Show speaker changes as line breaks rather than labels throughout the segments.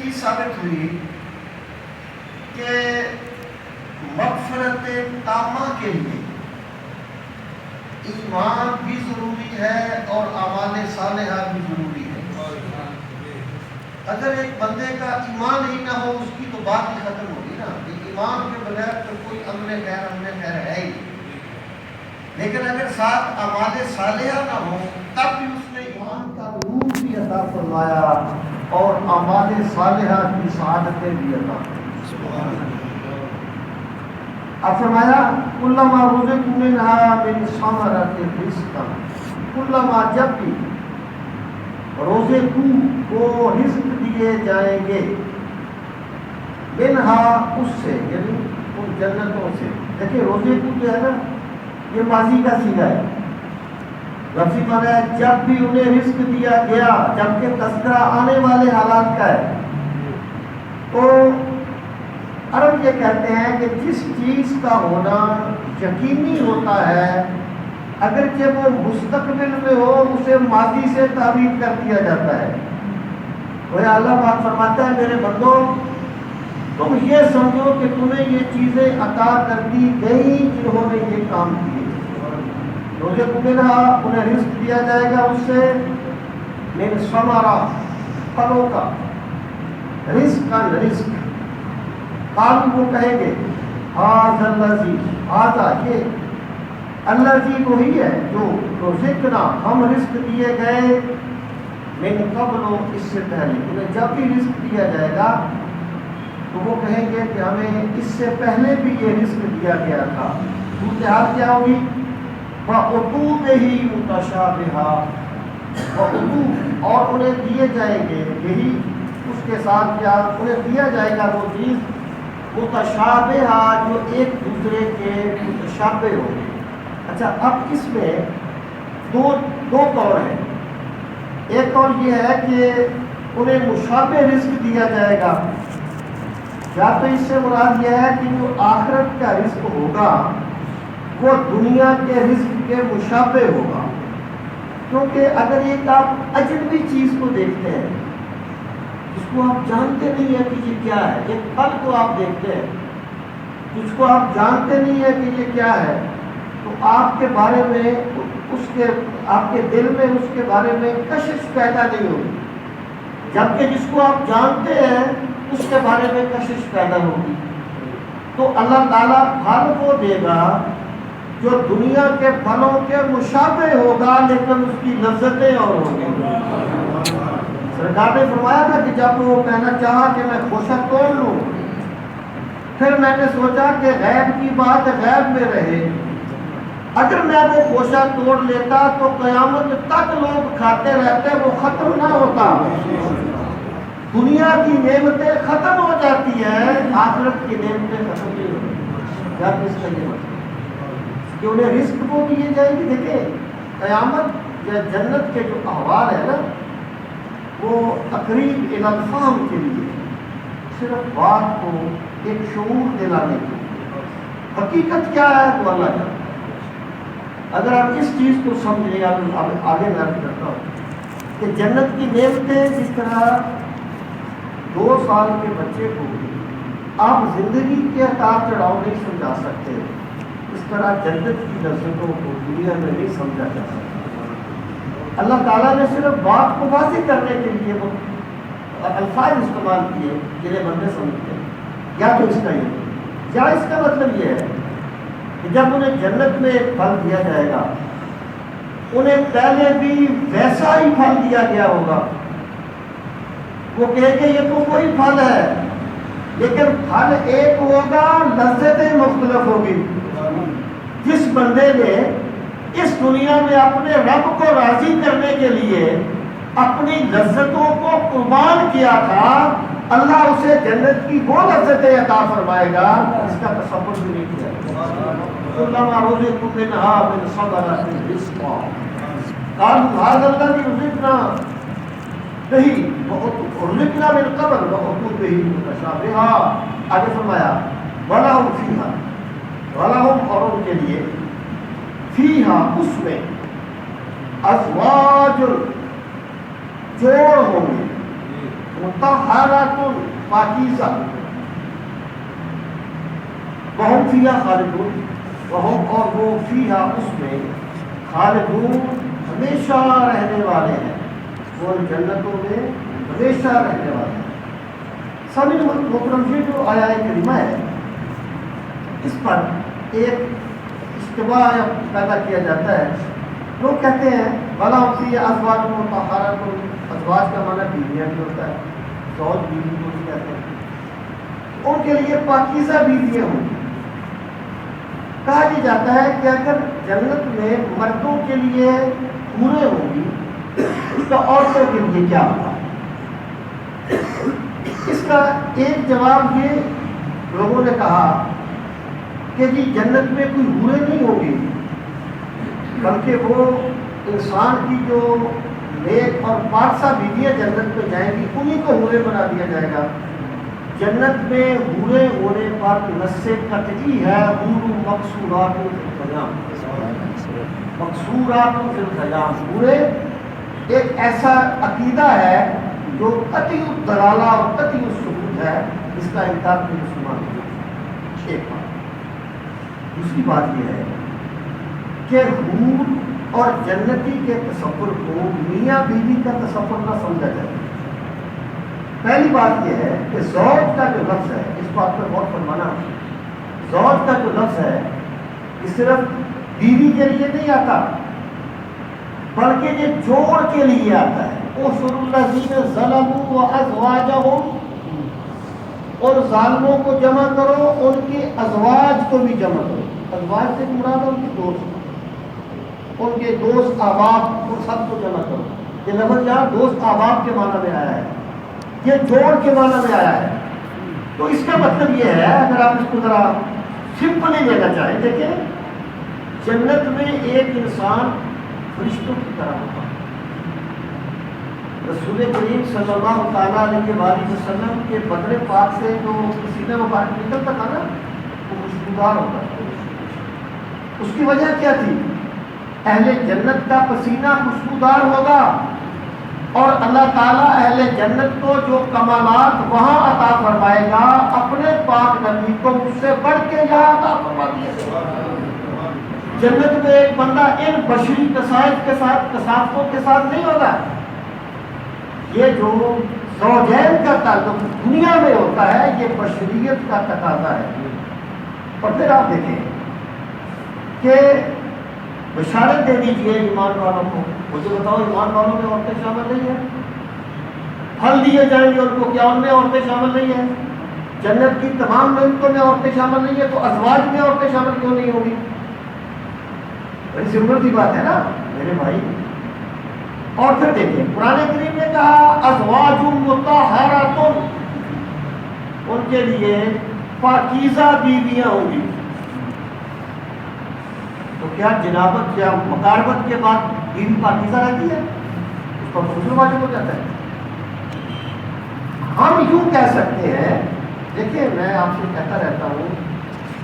چیز ثابت ہوئی کہ مغفرت تامہ کے لیے ایمان بھی ضروری ہے اور اعمال صالحہ بھی ضروری ہے۔ اگر ایک بندے کا ایمان ہی نہ ہو، اس کی تو بات ہی ختم ہوگی نا، کہ ایمان کے بغیر تو کوئی عمل خیر ہے ہی۔ لیکن اگر ساتھ اعمال صالحہ نہ ہو، تب بھی اس نے ایمان کا نور بھی عطا فرمایا اور اعمال صالحہ کی سعادتیں بھی عطا فرمایا۔ اب فرمایا کلما رزقوا منها من ثمرۃ رزقا، کلما جب بھی رزقوا کو رزق دیے جائیں گے، منها اس سے، یعنی ان جنتوں سے۔ دیکھیں رزقوا جو ہے نا، یہ ماضی کا صیغہ ہے، لفظی معنی ہے جب بھی انہیں رزق دیا گیا، جبکہ تذکرہ آنے والے حالات کا ہے۔ تو عرب یہ کہتے ہیں کہ جس چیز کا ہونا یقینی ہوتا ہے، اگرچہ وہ مستقبل میں ہو، اسے ماضی سے تعبیر کر دیا جاتا ہے۔ وہ اللہ پاک فرماتا ہے میرے بندو، تم یہ سمجھو کہ تمہیں یہ چیزیں عطا کر دی گئی جنہوں نے یہ کام کیے۔ روزے کو ملا، انہیں رزق دیا جائے گا اس سے، من ثمرات، پھلوں کا، رزق رزق۔ قالوا وہ کہیں گے ھذا الذی، ھذا یہ، الذی وہی ہے جو رزقنا ہم رزق دیے گئے، من قبل اس سے پہلے۔ انہیں جب بھی رزق دیا جائے گا تو وہ کہیں گے کہ ہمیں اس سے پہلے بھی یہ رزق دیا گیا تھا۔ صورتحال کیا ہوگی؟ وَأُتُوا بِهِ مُتَشَابِهًا، وَأُتُوا، اور انہیں دیے جائیں گے، یہی اس کے ساتھ کیا انہیں دیا جائے گا وہ چیز متشابہہ جو ایک دوسرے کے متشابہ ہو۔ اچھا اب اس میں دو طور ہیں۔ ایک طور یہ ہے کہ انہیں مشابہ رزق دیا جائے گا، یا تو اس سے مراد یہ ہے کہ جو آخرت کا رزق ہوگا وہ دنیا کے رزق کے مشابہ ہوگا۔ کیونکہ اگر ایک آپ اجنبی چیز کو دیکھتے ہیں جس کو آپ جانتے نہیں ہیں کہ یہ کیا ہے، ایک پھل کو آپ دیکھتے ہیں جس کو آپ جانتے نہیں ہیں کہ یہ کیا ہے، تو آپ کے بارے میں آپ کے دل میں اس کے بارے میں کشش پیدا نہیں ہوگی، جبکہ جس کو آپ جانتے ہیں اس کے بارے میں کشش پیدا ہوگی۔ تو اللہ تعالیٰ پھل وہ دے گا جو دنیا کے پھلوں کے مشابہ ہوگا، لیکن اس کی لذتیں اور ہوں گی۔ سرکار نے فرمایا تھا کہ جب وہ کہنا چاہا کہ میں خوشہ توڑ لوں، پھر میں نے سوچا کہ غیب کی بات غیب میں رہے، اگر میں وہ خوشہ توڑ لیتا تو قیامت تک لوگ کھاتے رہتے، وہ ختم نہ ہوتا۔ دنیا کی نعمتیں ختم ہو جاتی ہیں، آخرت کی نعمتیں ختم نہیں ہوتی۔ کیا اس کا یہ مطلب کہ انہیں رزق کو دیے جائیں گے؟ دیکھیں قیامت یا جنت کے جو احوال ہے نا، وہ تقریب الفام کے لیے، صرف بات کو ایک شعور دلانے کے لیے، حقیقت کیا ہے وہ اللہ جانتا ہے۔ اگر آپ اس چیز کو سمجھیں، آگے میں عرض کرتا ہوں کہ جنت کی نعمتیں جس طرح 2 سال کے بچے کو آپ زندگی کے اتار چڑھاؤ نہیں سمجھا سکتے، اس طرح جنت کی لذتوں کو دنیا میں نہیں سمجھا جا سکتا۔ اللہ تعالیٰ نے صرف بات کو واضح کرنے کے لیے وہ الفاظ استعمال کیے جنہیں بندے سمجھتے ہیں۔ یا تو اس کا یہ، یا اس کا مطلب یہ ہے کہ جب انہیں جنت میں ایک پھل دیا جائے گا، انہیں پہلے بھی ویسا ہی پھل دیا گیا ہوگا۔ وہ کہے کہ یہ تو کوئی پھل ہے، لیکن پھل ایک ہوگا، لذتیں مختلف ہوگی۔ جس بندے نے اس دنیا میں اپنے رب کو راضی کرنے کے لیے اپنی لذتوں کو قربان کیا تھا، اللہ اسے جنت کی وہ لذتیں عطا فرمائے گا اس کا تصور بھی نہیں کیا۔ کلما رزقوا منها من ثمرۃ رزقا قالوا ھذا الذی رزقنا به ورزقنا من قبل وأتوا به متشابہا۔ آگے فرمایا وَلَهُمْ فِيهَا، وَلَهُمْ اور ان کے لیے، فیہا اس میں، ازواج جوڑ ہوں گے، مطہرۃ پاکیزہ، وہم فیہا خالدون، وہم اور وہ فیہا اس میں خالدون ہمیشہ رہنے والے ہیں، وہ جنتوں میں ہمیشہ رہنے والے ہیں۔ سامعین محترم، یہ جو آیہ کریمہ ہے اس پر ایک اشتباہ پیدا کیا جاتا ہے۔ لوگ کہتے ہیں بھلا اسی ازواج مطہرۃ، ازواج کا معنی بیویاں بھی ہوتا ہے، زوج بیوی کو بھی کہتے ہیں، ان کے لیے پاکیزہ بیویاں ہوں گی۔ کہا یہ جاتا ہے کہ اگر جنت میں مردوں کے لیے حوریں ہوں گی تو عورتوں کے لیے کیا ہوگا؟ اس کا ایک جواب یہ لوگوں نے کہا کہ جی جنت میں کوئی حوریں نہیں ہوں گی، بلکہ وہ انسان کی جو نیک اور پاکیزہ بیویاں جنت میں جائیں گی انہیں کو حوریں بنا دیا جائے گا۔ جنت میں حوریں ہونے پر نص قطعی ہے، حور مقصورات فی الخیام، مقصورات فی الخیام، حوریں ایک ایسا عقیدہ ہے جو قطعی الدلالہ اور قطعی الثبوت ہے، اس کا انکار کوئی مسلمان نہیں۔ ایک بات۔ دوسری بات یہ ہے کہ حور اور جنتی کے تصور کو میاں بیوی کا تصور نہ سمجھا جائے۔ پہلی بات یہ ہے کہ زوج کا جو لفظ ہے، اس بات پر غور فرمانا، زوج کا جو لفظ ہے یہ صرف بیوی کے لیے نہیں آتا بلکہ یہ جوڑ کے لیے آتا ہے۔ احشروا الذین ظلموا وازواجہم، اور ظالموں کو جمع کرو، ان کے ازواج کو بھی جمع کرو۔ ازواج سے مراد ان کے دوست، ان کے دوست احباب، ان سب کو جمع کرو۔ یہ لفظ یہاں دوست احباب کے معنی میں آیا ہے، یہ جوڑ کے معنی میں آیا ہے۔ تو اس کا مطلب یہ ہے، اگر آپ اس کو ذرا سمپلی لینا چاہیں، دیکھیں جنت میں ایک انسان فرشتوں کی طرح ہوگا۔ رسول کریم صلی اللہ تعالیٰ علیہ وآلہ وسلم کے بدن پاک سے جو پسینہ مبارک نکلتا تھا نا، وہ خوشبودار ہوتا تھا۔ اس کی وجہ کیا تھی؟ اہل جنت کا پسینہ خوشبودار ہوگا، اور اللہ تعالیٰ اہل جنت کو جو کمالات وہاں عطا فرمائے گا اپنے پاک نبی کو مجھ سے بڑھ کے یہاں عطا فرما دیا۔ جنت میں ایک بندہ ان بشری کثافتوں کے ساتھ نہیں ہوگا۔ یہ جو زوجین کا تعلق دنیا میں ہوتا ہے یہ بشریت کا تقاضا ہے۔ اور پھر آپ دیکھیں کہ بشارت دے دیجیے ایمان والوں کو، مجھے بتاؤ ایمان والوں میں عورتیں شامل نہیں ہیں؟ پھل دیے جائیں گے ان کو، کیا ان میں عورتیں شامل نہیں ہیں؟ جنت کی تمام نعمتوں میں عورتیں شامل نہیں ہیں، تو ازواج میں عورتیں شامل کیوں نہیں ہوگی؟ بڑی سمپل سی بات ہے نا میرے بھائی۔ اور پھر دیکھیں قرآن کریم نے کہا ازواج مطہرات، ان کے لیے پاکیزہ بیویاں ہوں گی۔ تو کیا جنابت یا مقاربت کے بعد بیوی پاکیزہ رہتی ہے؟ اس پر غسل واجب ہو جاتا ہے۔ ہم یوں کہہ سکتے ہیں، دیکھیں میں آپ سے کہتا رہتا ہوں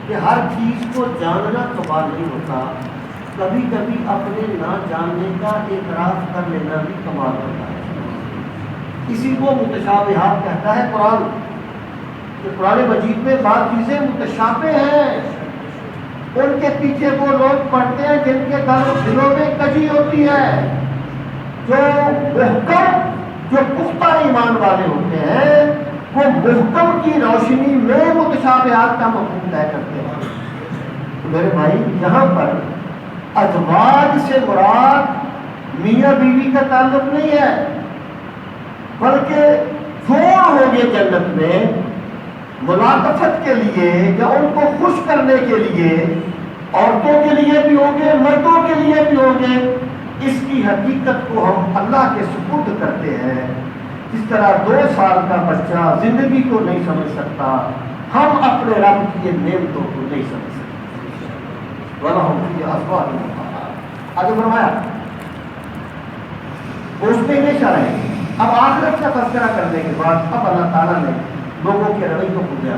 کہ ہر چیز کو جاننا کمال نہیں ہوتا، کبھی کبھی اپنے نہ جاننے کا اعتراف کر لینا بھی کمال ہوتا ہے۔ اسی کو متشابہات کہتا ہے قرآن، کہ قرآن مجید میں بعض چیزیں متشابہ ہیں، ان کے پیچھے وہ لوگ پڑھتے ہیں جن کے دلوں میں کجی ہوتی ہے، جو محکم، جو پختہ ایمان والے ہوتے ہیں وہ محکم کی روشنی میں متشابہات کا مفہوم طے کرتے ہیں۔ تو میرے بھائی یہاں پر ازواج سے مراد میاں بیوی کا تعلق نہیں ہے، بلکہ جوڑ ہوں گے جنت میں ملاطفت کے لیے یا ان کو خوش کرنے کے لیے، عورتوں کے لیے بھی ہوں گے مردوں کے لیے بھی ہوں گے۔ اس کی حقیقت کو ہم اللہ کے سپرد کرتے ہیں۔ جس طرح 2 سال کا بچہ زندگی کو نہیں سمجھ سکتا، ہم اپنے رب کی نعمتوں کو نہیں سمجھ سکتے۔ آگے فرمایا اس پہ نہیں اشارہ ہے۔ اب آخرت کا تذکرہ کرنے کے بعد اب اللہ تعالیٰ نے لوگوں کے رویوں کو پوچھا،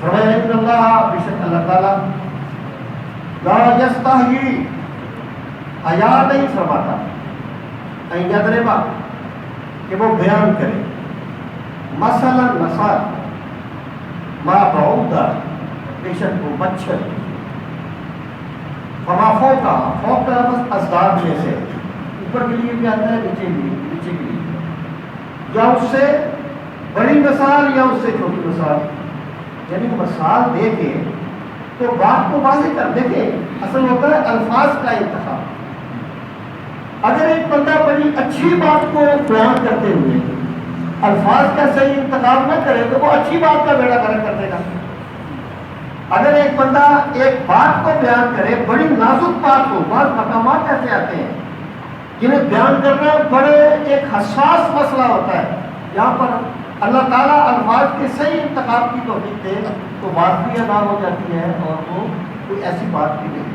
فرمایا ان اللہ، بے شک اللہ تعالیٰ لا یستحیی، حیا نہیں فرماتا، یدربا کہ وہ بیان کرے، مثلا مثال ما بعودا بے شک وہ مچھر فما فوقا فوق کا لفظ ازداد میں سے اوپر کے لیے بھی آتا ہے نیچے کے لیے یا اس سے بڑی مثال یا اس سے چھوٹی مثال یعنی مثال دے کے تو بات کو واضح کر دے کے اصل ہوتا ہے الفاظ کا انتخاب اگر ایک بندہ بڑی اچھی بات کو بیان کرتے ہوئے الفاظ کا صحیح انتخاب نہ کرے تو وہ اچھی بات کا بیڑا گرک کر دے گا اگر ایک بندہ ایک بات کو بیان کرے بڑی نازک بات ہو بعض مقامات ایسے آتے ہیں جنہیں بیان کرنا بڑے ایک حساس مسئلہ ہوتا ہے یہاں پر اللہ تعالیٰ الفاظ کے صحیح انتخاب کی توفیق دے تو بات بھی ادا ہو جاتی ہے اور وہ کوئی ایسی بات بھی نہیں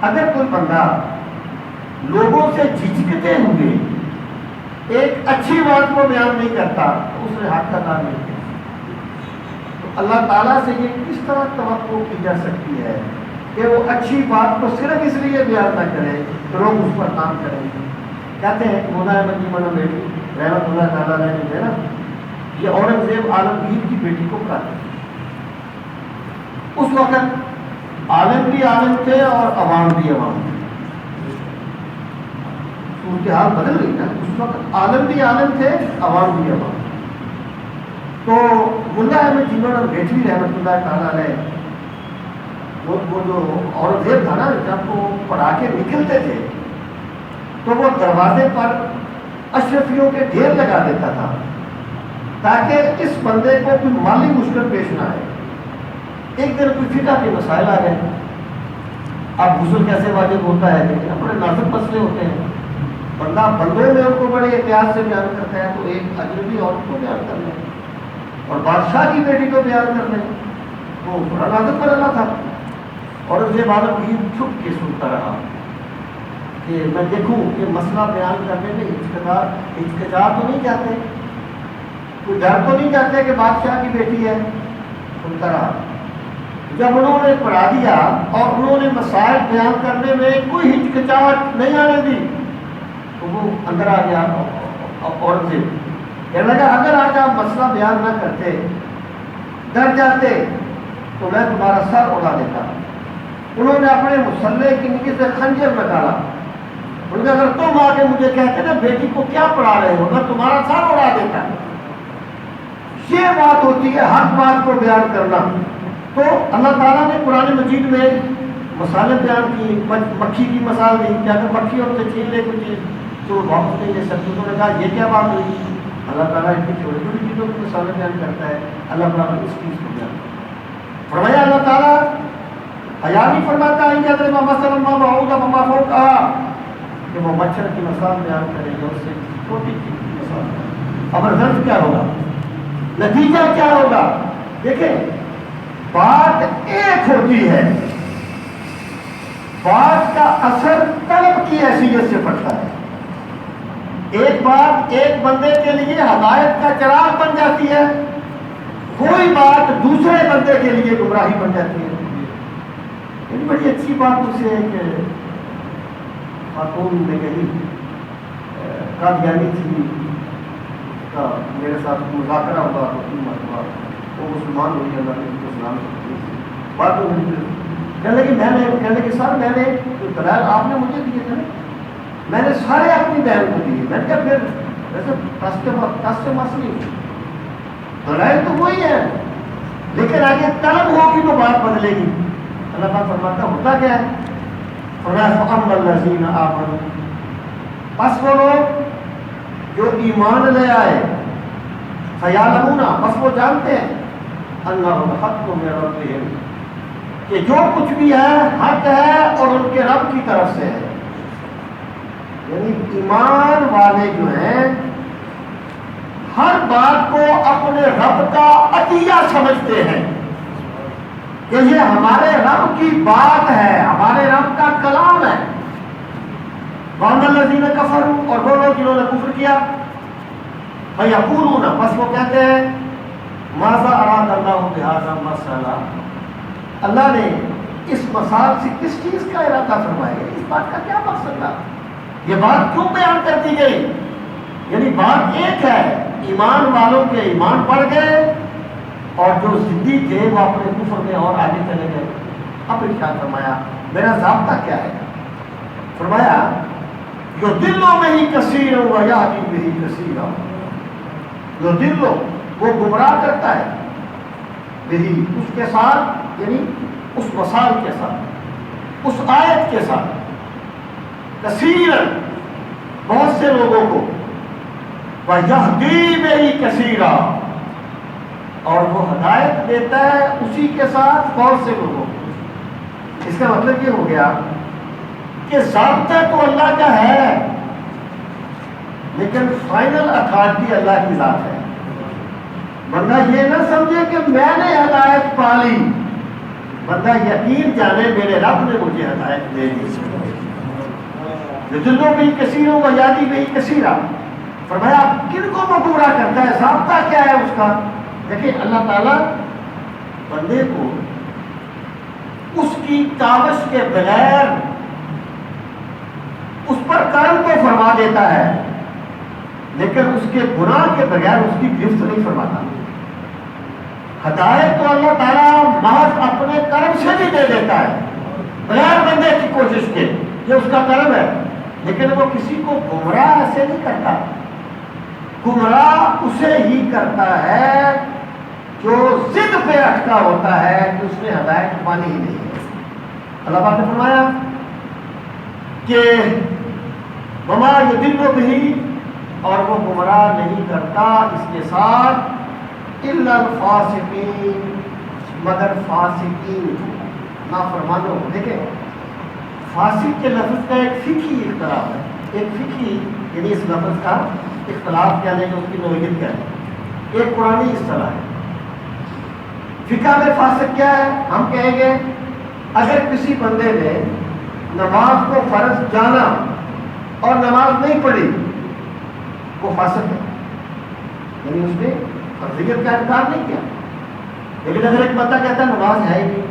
اگر کوئی بندہ لوگوں سے جھجکتے ہوئے ایک اچھی بات کو بیان نہیں کرتا تو اس نے حق ادا نہیں کیا تو اللہ تعالیٰ سے یہ کس طرح توقع کی جا سکتی ہے کہ وہ اچھی بات کو صرف اس لیے بیان نہ کرے تو لوگ اس پر کام کریں گے کہتے ہیں مولا احمد جی مولانا بیٹی رحمت اللہ تعالیٰ نے جو ہے نا یہ اورنگزیب عالمگیر کی بیٹی کو کہا اس وقت عالم بھی عالم تھے اور عوام بھی عوام تھے صورتحال بدل گئی نا اس وقت عالم بھی عالم تھے عوام بھی عوام تو ملا احمد جیون اور بیٹھی رحمت اللہ تعالیٰ علیہ وہ جو اورنگزیب تھا نا جب وہ پڑھا کے نکلتے تھے تو وہ دروازے پر اشرفیوں کے ڈھیر لگا دیتا تھا تاکہ اس بندے کو کوئی مالی مشکل پیش نہ آئے ایک دن کوئی فقہ کے مسائل آ گئے اب غسل کیسے واجب ہوتا ہے لیکن بڑے نازک مسئلے ہوتے ہیں بندہ بندوں میں ان کو بڑے احتیاط سے بیان کرتا ہے تو ایک اجنبی عورت کو بیان کر لیں اور بادشاہ کی بیٹی کو بیان کر لیں وہ بڑا نازک پڑا تھا اور اس کے بعد چھپ کے سنتا رہا کہ میں دیکھوں کہ مسئلہ بیان کرنے میں ہچکچا تو نہیں جاتے کوئی ڈر تو نہیں جاتے کہ بادشاہ کی بیٹی ہے سنتا رہا جب انہوں نے پڑھا دیا اور انہوں نے مسائل بیان کرنے میں کوئی ہچکچاہٹ نہیں آنے دی تو وہ اندر آ گیا عورت سے کہنے لگا اگر آج آپ مسئلہ بیان نہ کرتے ڈر جاتے تو میں تمہارا سر اڑا دیتا انہوں نے اپنے مسلح کی نیچے سے خنجر نکالا انہوں نے اگر تم آ کے مجھے کہتے نا بیٹی کو کیا پڑھا رہے ہو میں تمہارا سر اڑا دیتا یہ بات ہوتی ہے حق بات کو بیان کرنا تو اللہ تعالیٰ نے قرآن مجید میں مثالیں بیان کی مکھی کی مثال دی کہ اگر مکھی اور سے چھین لے کوئی چیز تو واپس نہیں لے سکتی انہوں نے کہا یہ کیا بات ہوئی اللہ تعالیٰ اتنی چھوٹی چھوٹی چیزوں کی مثالیں بیان کرتا ہے اللہ تعالیٰ اس چیز کو بیان فرمایا اللہ تعالیٰ حیا نہیں فرماتا ہے کہ اگر ماما ہوگا ماما کو کہا کہ وہ مچھر کی مثال بیان کرے گا اس سے چھوٹی چیز کی مثال اب رزلٹ کیا ہوگا نتیجہ کیا ہوگا دیکھیں بات ایک ہوتی ہے بات کا اثر طلب کی حیثیت سے پڑتا ہے ایک بات ایک بندے کے لیے ہدایت کا چراغ بن جاتی ہے کوئی بات دوسرے بندے کے لیے گمراہی بن جاتی ہے یعنی بڑی اچھی بات اسے کہ خاتون نے کہی قادیانی تھی میرے ساتھ مذاکرہ ہوا تو 3 مرتبہ وہ مسلمان ہوئی اللہ نے اسلام بات کہنے لگی سر میں نے جو دلائل آپ نے مجھے دیے تھے میں نے سارے اپنی بہن کو دیے میں نے کہا پھر ویسے کسٹمرس نہیں دلائل تو وہی ہے لیکن آگے طلب ہوگی تو بات بدلے گی اللہ تعالیٰ فرماتا ہوتا کیا ہے فَأَمَّا الَّذِينَ آمَنُوا پس وہ لوگ جو ایمان لے آئے فَيَعْلَمُونَ بس وہ جانتے ہیں أَنَّهُ الْحَقُّ مِن رَبِّهِمْ کہ جو کچھ بھی ہے حق ہے اور ان کے رب کی طرف سے ہے یعنی ایمان والے جو ہیں ہر بات کو اپنے رب کا عطیہ سمجھتے ہیں کہ یہ ہمارے رب کی بات ہے ہمارے رب کا کلام ہے وَأَمَّا الَّذِينَ كَفَرُوا اور وہ لوگ جنہوں نے کفر کیا فَيَقُولُونَ بس وہ کہتے ہیں مَاذَا أَرَادَ اللَّهُ بِهَذَا مَثَلًا اللہ نے اس مثال سے کس چیز کا ارادہ فرمایا اس بات کا کیا مقصد تھا یہ بات کیوں بیان کر دی گئی یعنی بات ایک ہے ایمان والوں کے ایمان بڑھ گئے اور جو ضدی تھے وہ اپنے کفر میں اور آگے چلے گئے. اب ارشاد فرمایا میرا ضابطہ کیا ہے؟ فرمایا جو دلوں میں ہی کثیر و یہدی بہ کثیرا، جو دلوں وہ گمراہ کرتا ہے بہی اس کے ساتھ، یعنی اس مثال کے ساتھ، اس آیت کے ساتھ، کثیرا بہت سے لوگوں کو، وَيَهْدِي بِهِ كَثِيرًا اور وہ ہدایت دیتا ہے اسی کے ساتھ بہت سے لوگوں کو. اس کا مطلب یہ ہو گیا کہ ضابطہ تو اللہ کا ہے لیکن فائنل اتھارٹی اللہ کی ذات ہے. بندہ یہ نہ سمجھے کہ میں نے ہدایت پا لی، بندہ یقین جانے میرے رب نے مجھے ہدایت دے دی. دلوں میں کثیروں و یادی میں کثیرا، فرمایا کن کو وہ گمراہ کرتا ہے، ضابطہ کیا ہے اس کا؟ دیکھیں اللہ تعالیٰ بندے کو اس کی کاوش کے بغیر اس پر کرم کو فرما دیتا ہے لیکن اس کے گناہ کے بغیر اس کی گرفت نہیں فرماتا. ہدایت تو اللہ تعالیٰ محض اپنے کرم سے بھی دے دیتا ہے بغیر بندے کی کوشش کے، یہ اس کا کرم ہے. لیکن وہ کسی کو گمراہ ایسے نہیں کرتا، گمراہ اسے ہی کرتا ہے جو ضد پہ اٹکا ہوتا ہے کہ اس نے ہدایت مانی ہی نہیں ہے. اللہ پاک نے فرمایا کہ وما یضل بہ اور وہ گمراہ نہیں کرتا اس کے ساتھ الا الفاسقین مگر فاسقین نافرمانوں. دیکھیں فاسق کے لفظ کا ایک فقہی اختلاف ہے، ایک فقہی یعنی اس لفظ کا اختلاف کیا ہے کہ اس کی نوعیت کیا ہے، ایک قرآنی اصطلاح ہے. فقہ میں فاسق کیا ہے؟ ہم کہیں گے اگر کسی بندے نے نماز کو فرض جانا اور نماز نہیں پڑھی وہ فاسق ہے، یعنی اس نے فرضیت کا انکار نہیں کیا. لیکن اگر ایک بندہ کہتا ہے نماز ہے ہی نہیں،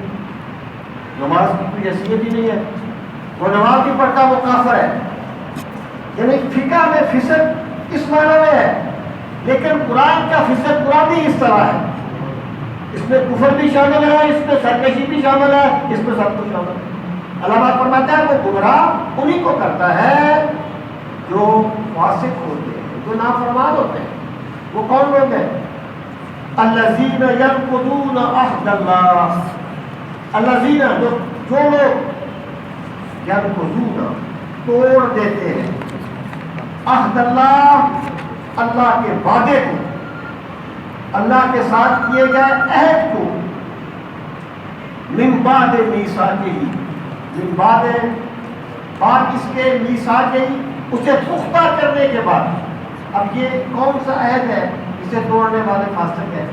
نماز کی کوئی حیثیت ہی نہیں ہے، وہ نماز نہیں پڑھتا، وہ کافر ہے. یعنی فقہ میں فسق اس معنی میں ہے، لیکن قرآن کا فسق قرآنی اصطلاح ہے، اس میں کفر بھی شامل ہے، اس میں سرکشی بھی شامل ہے، اس میں سب کچھ شامل ہے. اللہ پاک فرماتا ہے وہ گمراہ انہی کو کرتا ہے جو فاسق ہوتے ہیں، جو نافرمان ہوتے ہیں. وہ کون لوگ ہیں؟ الذین ینقضون عہد اللہ، الذین جو لوگ ینقضون توڑ دیتے ہیں عہد اللہ، اللہ کے وعدے کو، اللہ کے ساتھ کیے گئے عہد کو، من بعد میثاقہ، من بعد اس کے میثاقہ اسے پختہ کرنے کے بعد. اب یہ کون سا عہد ہے اسے توڑنے والے فاسق ہیں؟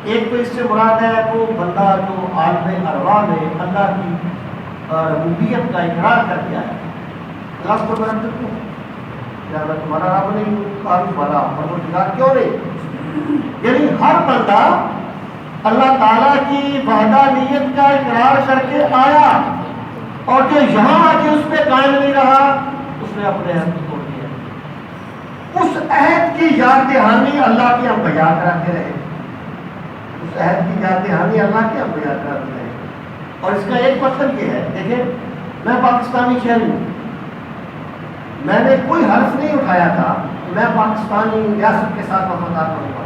ایک تو اس سے مراد ہے وہ بندہ جو عالم ارواح میں اللہ کی ربوبیت کا اقرار کر دیا ہے. اللہ کو برکت کیوں یا میں تمہارا رب نہیں ہوں، کافی والا پروردگار کیوں نہیں؟ یعنی ہر بندہ اللہ تعالیٰ کی وحدانیت کا اقرار کر کے آیا اور جو یہاں آ کے اس پہ قائم نہیں رہا اس نے اپنے عہد کو توڑ دیا. اس عہد کی یاد دہانی اللہ کے ہم بیان کراتے رہے، اس عہد کی یاد دہانی اللہ کے ہم بیان کراتے رہے. اور اس کا ایک مطلب یہ ہے، دیکھیں میں پاکستانی شہری ہوں، میں نے کوئی حرف نہیں اٹھایا تھا میں پاکستانی ریاست کے ساتھ وفادار ہونے والا،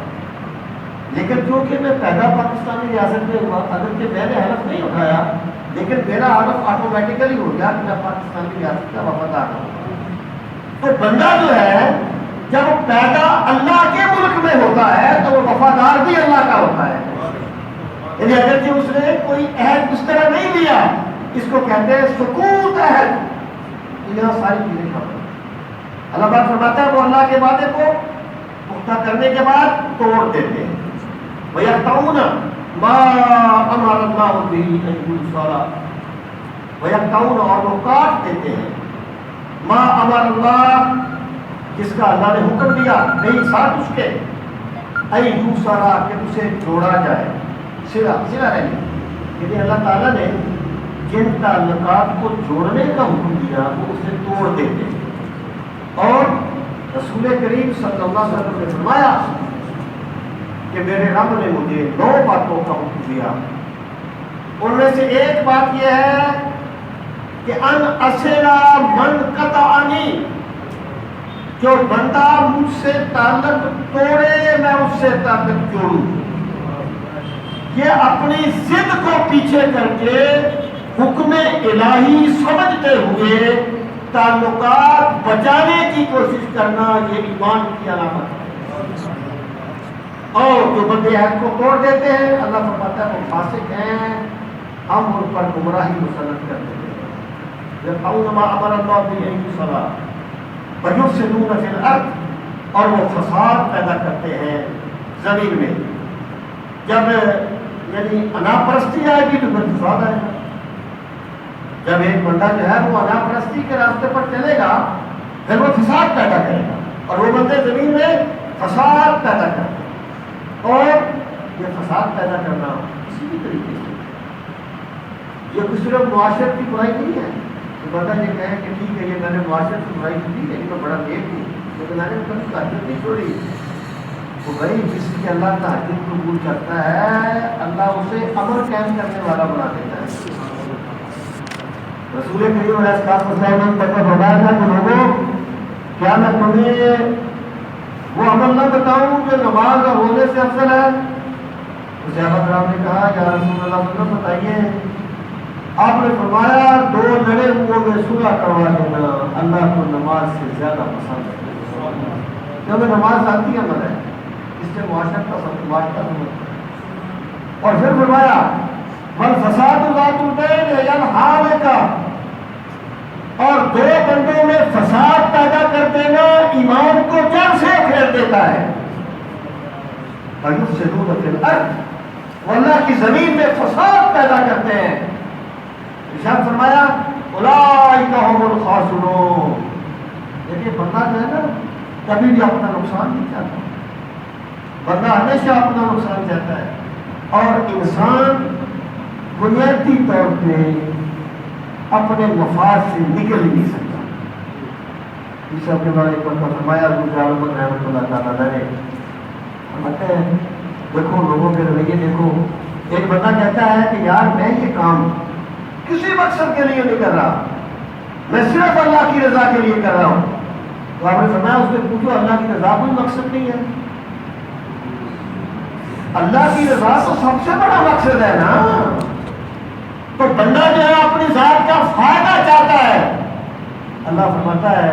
لیکن کیونکہ میں پیدا پاکستانی ریاست میں ہوا، اگر کہ میں نے حلف نہیں اٹھایا لیکن میرا حلف آٹومیٹیکلی ہو گیا کہ میں پاکستانی ریاست کا وفادار ہوں. تو بندہ جو ہے جب پیدا اللہ کے ملک میں ہوتا ہے تو وہ وفادار بھی اللہ کا ہوتا ہے. یعنی اگرچہ اس نے کوئی عہد اس طرح نہیں لیا، اس کو کہتے ہیں سکوت عہد. یہاں ساری چیزیں خبر اللہ پاک فرماتا ہے وہ اللہ کے وعدے کو پختہ کرنے کے بعد توڑ دیتے ہیں. وَيَقْطَعُونَ مَا أَمَرَ اللَّهُ بِهِ أَن يُوصَلَ، وَيَقْطَعُونَ اور وہ کاٹ دیتے ہیں مَا أَمَرَ اللَّهُ جس کا اللہ نے حکم دیا نہیں ساتھ اس کے، أَن يُوصَلَ کہ اسے جوڑا جائے، صلہ رہی. یعنی اللہ تعالیٰ نے جن تعلقات کو جوڑنے کا حکم دیا وہ اسے توڑ دیتے ہیں. اور رسول رسول کریم صلی اللہ علیہ وسلم نے فرمایا کہ میرے رب نے مجھے 9 باتوں کا حکم دیا. ان میں سے ایک بات یہ ہے کہ ان اصلا من قطعنی، جو بندہ مجھ سے تعلق توڑے میں اس سے تعلق جوڑوں. یہ اپنی ضد کو پیچھے کر کے حکم الہی سمجھتے ہوئے تعلقات بچانے کی کوشش کرنا، یہ ایمان کی علامت ہے. اور جو بندے عہد کو توڑ دیتے ہیں، اللہ فرماتا ہے وہ فاسق ہیں، ہم ان پر گمراہی مسلط کر دیتے ہیں. يَفْعَلُونَ مَا أَمَرَ اللَّهُ بِهِ أَن يُفْعَلَ وَيُفْسِدُونَ فِي الْأَرْضِ، اور وہ فساد پیدا کرتے ہیں زمین میں. جب یعنی انا پرستی آئے گی تو پھر فساد آئے گا. جب ایک بندہ جو ہے وہ انا پرستی کے راستے پر چلے گا پھر وہ فساد پیدا کرے گا، اور وہ بندے زمین میں فساد پیدا کرتے ہیں. اور یہ فساد پیدا کرنا کسی بھی طریقے سے، یہ کوئی صرف معاشرت کی برائی نہیں ہے کہ بندہ یہ کہے کہ ٹھیک ہے یہ میں نے معاشرت کی برائی کی لیکن میں بڑا نیک ہوں لیکن میں نے کبھی تہجد نہیں چھوڑی. تو بھائی جس کی اللہ تہجد قبول کرتا ہے اللہ اسے امر قائم کرنے والا بنا دیتا ہے. رسول کریم علیہ السلام نے فرمایا تھا کہ لوگوں کیا میں تمہیں وہ عمل نہ بتاؤں جو نماز اور روزے سے افضل ہے؟ تو صحابہ کرام نے کہا یا رسول اللہ صلی اللہ علیہ وسلم بتائیے. آپ نے فرمایا 2 لڑے ہوئے میں صلح کروا دینا اللہ کو نماز سے زیادہ پسند ہے. کیونکہ نماز ذاتی عمل ہے، اس سے معاشرت کا معاشرہ سمجھتا ہے. اور پھر فرمایا والفساد ذات البین ینہا کا، اور 2 بندوں میں فساد پیدا کر دینا ایمان کو جڑ سے پھیر دیتا ہے. وَيُفْسِدُونَ فِي الْأَرْضِ، وہ اللہ کی زمین میں فساد پیدا کرتے ہیں. ارشاد فرمایا اولئک هم الخاسرون. دیکھیے بندہ جو ہے نا کبھی بھی اپنا نقصان نہیں چاہتا، بندہ ہمیشہ اپنا نقصان چاہتا ہے. اور انسان بنیادی طور پہ اپنے مفاد سے نکل ہی نہیں سکتا. اس سب کے بارے میں فرمایا رحمۃ اللہ تعالیٰ نے فرماتے ہیں دیکھو لوگوں کے رویے دیکھو. ایک بندہ کہتا ہے کہ یار میں یہ کام کسی مقصد کے لیے نہیں کر رہا، میں صرف اللہ کی رضا کے لیے کر رہا ہوں. تو آپ نے فرمایا اس سے پوچھو اللہ کی رضا کوئی مقصد نہیں ہے؟ اللہ کی رضا تو سب سے بڑا مقصد ہے نا. تو بندہ جو ہے اپنی ذات کا فائدہ چاہتا ہے. اللہ فرماتا ہے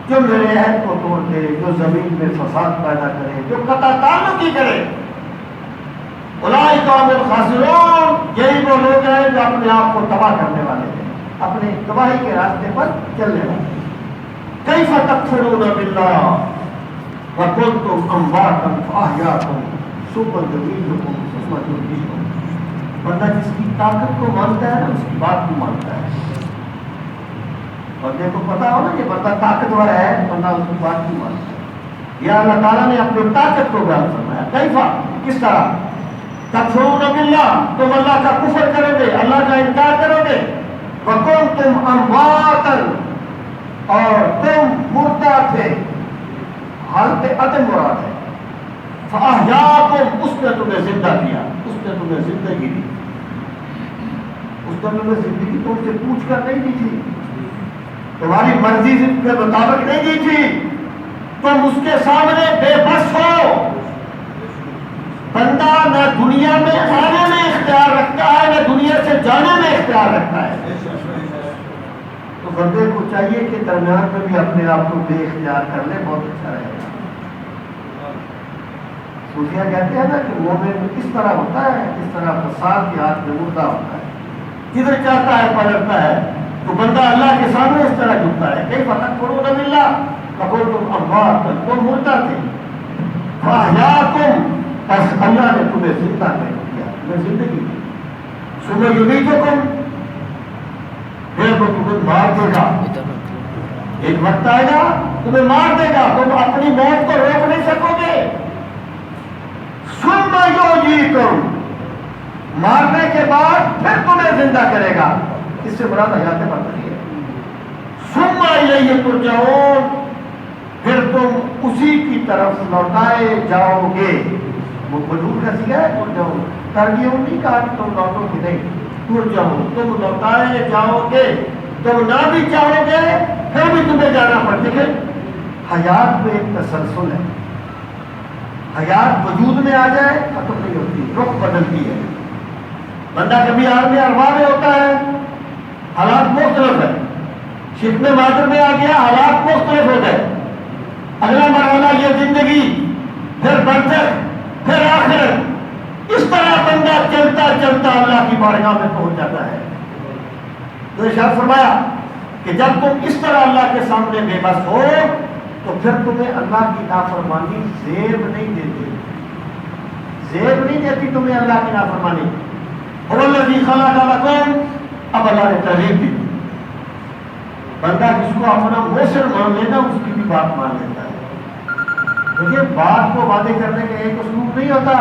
جو میرے عہد کو توڑ دے، جو زمین میں فساد پیدا کرے، جو قطع تعلقی کرے، اولئک هم الخاسرون، یہی وہ لوگ ہیں جو اپنے آپ کو تباہ کرنے والے ہیں، اپنے تباہی کے راستے پر چلنے والے ہیں. کیف تکفرون باللہ وکنتم امواتا فاحیاکم ثم یمیتکم ثم یحییکم. بندہ جس کی طاقت کو مانتا ہے نا اس کی بات کو مانتا ہے. بندے کو پتا ہو نا کہ بندہ طاقتور ہے، بندہ اس کی بات کو مانتا ہے. یا اللہ تعالیٰ نے اپنی طاقت کو بیان فرمایا. کیفا، کس طرح؟ تکفرون باللہ، تم اللہ کا کفر کرو گے، اللہ کا انکار کرو گے. وکنتم امواتا، اور تم مردہ تھے، حالت عدم مراد ہے. فاحیاکم، اس نے تمہیں زندہ کیا، اس نے تمہیں زندگی دی. اس نے تمہیں زندگی تم سے پوچھ کر نہیں دی تھی، تمہاری مرضی کے مطابق نہیں دی تھی. تم اس کے سامنے بے بس ہو. بندہ نہ دنیا میں آنے میں اختیار رکھتا ہے نہ دنیا سے جانے میں اختیار رکھتا ہے. تو بندے کو چاہیے کہ درمیان میں بھی اپنے آپ کو بے اختیار کر لے، بہت اچھا رہے گا. صوفیہ کہتے ہیں نا کہ مومن اس طرح ہوتا ہے جس طرح فساد کے ہاتھ میں مردہ ہوتا ہے، جدھر چاہتا ہے پلٹتا ہے. تو بندہ اللہ کے سامنے اس طرح جھکتا ہے. کئی تکفرون باللہ وکنتم امواتا، تم مردہ تھے. فاحیاکم، بس اللہ نے تمہیں زندہ کر دیا، تمہیں زندگی دی. ثم یمیتکم، پھر وہ تمہیں مار دے گا. ایک وقت آئے گا تمہیں مار دے گا، تم اپنی موت کو روک نہیں سکو گے. ثم یحییکم، مارنے کے بعد پھر تمہیں زندہ کرے گا. اس سے مراد حیات برزخی ہے. ثم الیہ ترجعون، پھر تم اسی کی طرف لوٹائے جاؤ گے. وہ وجود کا سیکھا ہے تم جاؤ، ترجیح نہیں کہا کہ تم لوٹو گے، نہیں، تم جاؤ، تم لوٹائے جاؤ گے. تم نہ بھی چاہو گے پھر بھی تمہیں جانا پڑے گا. حیات میں ایک تسلسل ہے. حیات وجود میں آ جائے ختم نہیں ہوتی، رخ بدلتی ہے. بندہ کبھی عالم ارواح میں ہوتا ہے، حالات مختلف ہے. شکم مادر میں آ گیا، حالات مختلف ہو گئے. اگلا مرحلہ یہ زندگی، پھر برزخ، پھر آخرت. اس طرح بندہ چلتا چلتا اللہ کی بارگاہ میں پہنچ جاتا ہے. تو ارشاد فرمایا کہ جب تم اس طرح اللہ کے سامنے بے بس ہو تو پھر تمہیں اللہ کی نافرمانی زیب نہیں دیتی، زیب نہیں دیتی تمہیں اللہ کی نافرمانی. هو الذی خلق لکم، اب اللہ نے ترغیب دی. بندہ جس کو اپنا موثر مان لینا اس کی بھی بات مان لیتا ہے. دیکھیے بات کو وعدے کرنے کا ایک اسلوب نہیں ہوتا.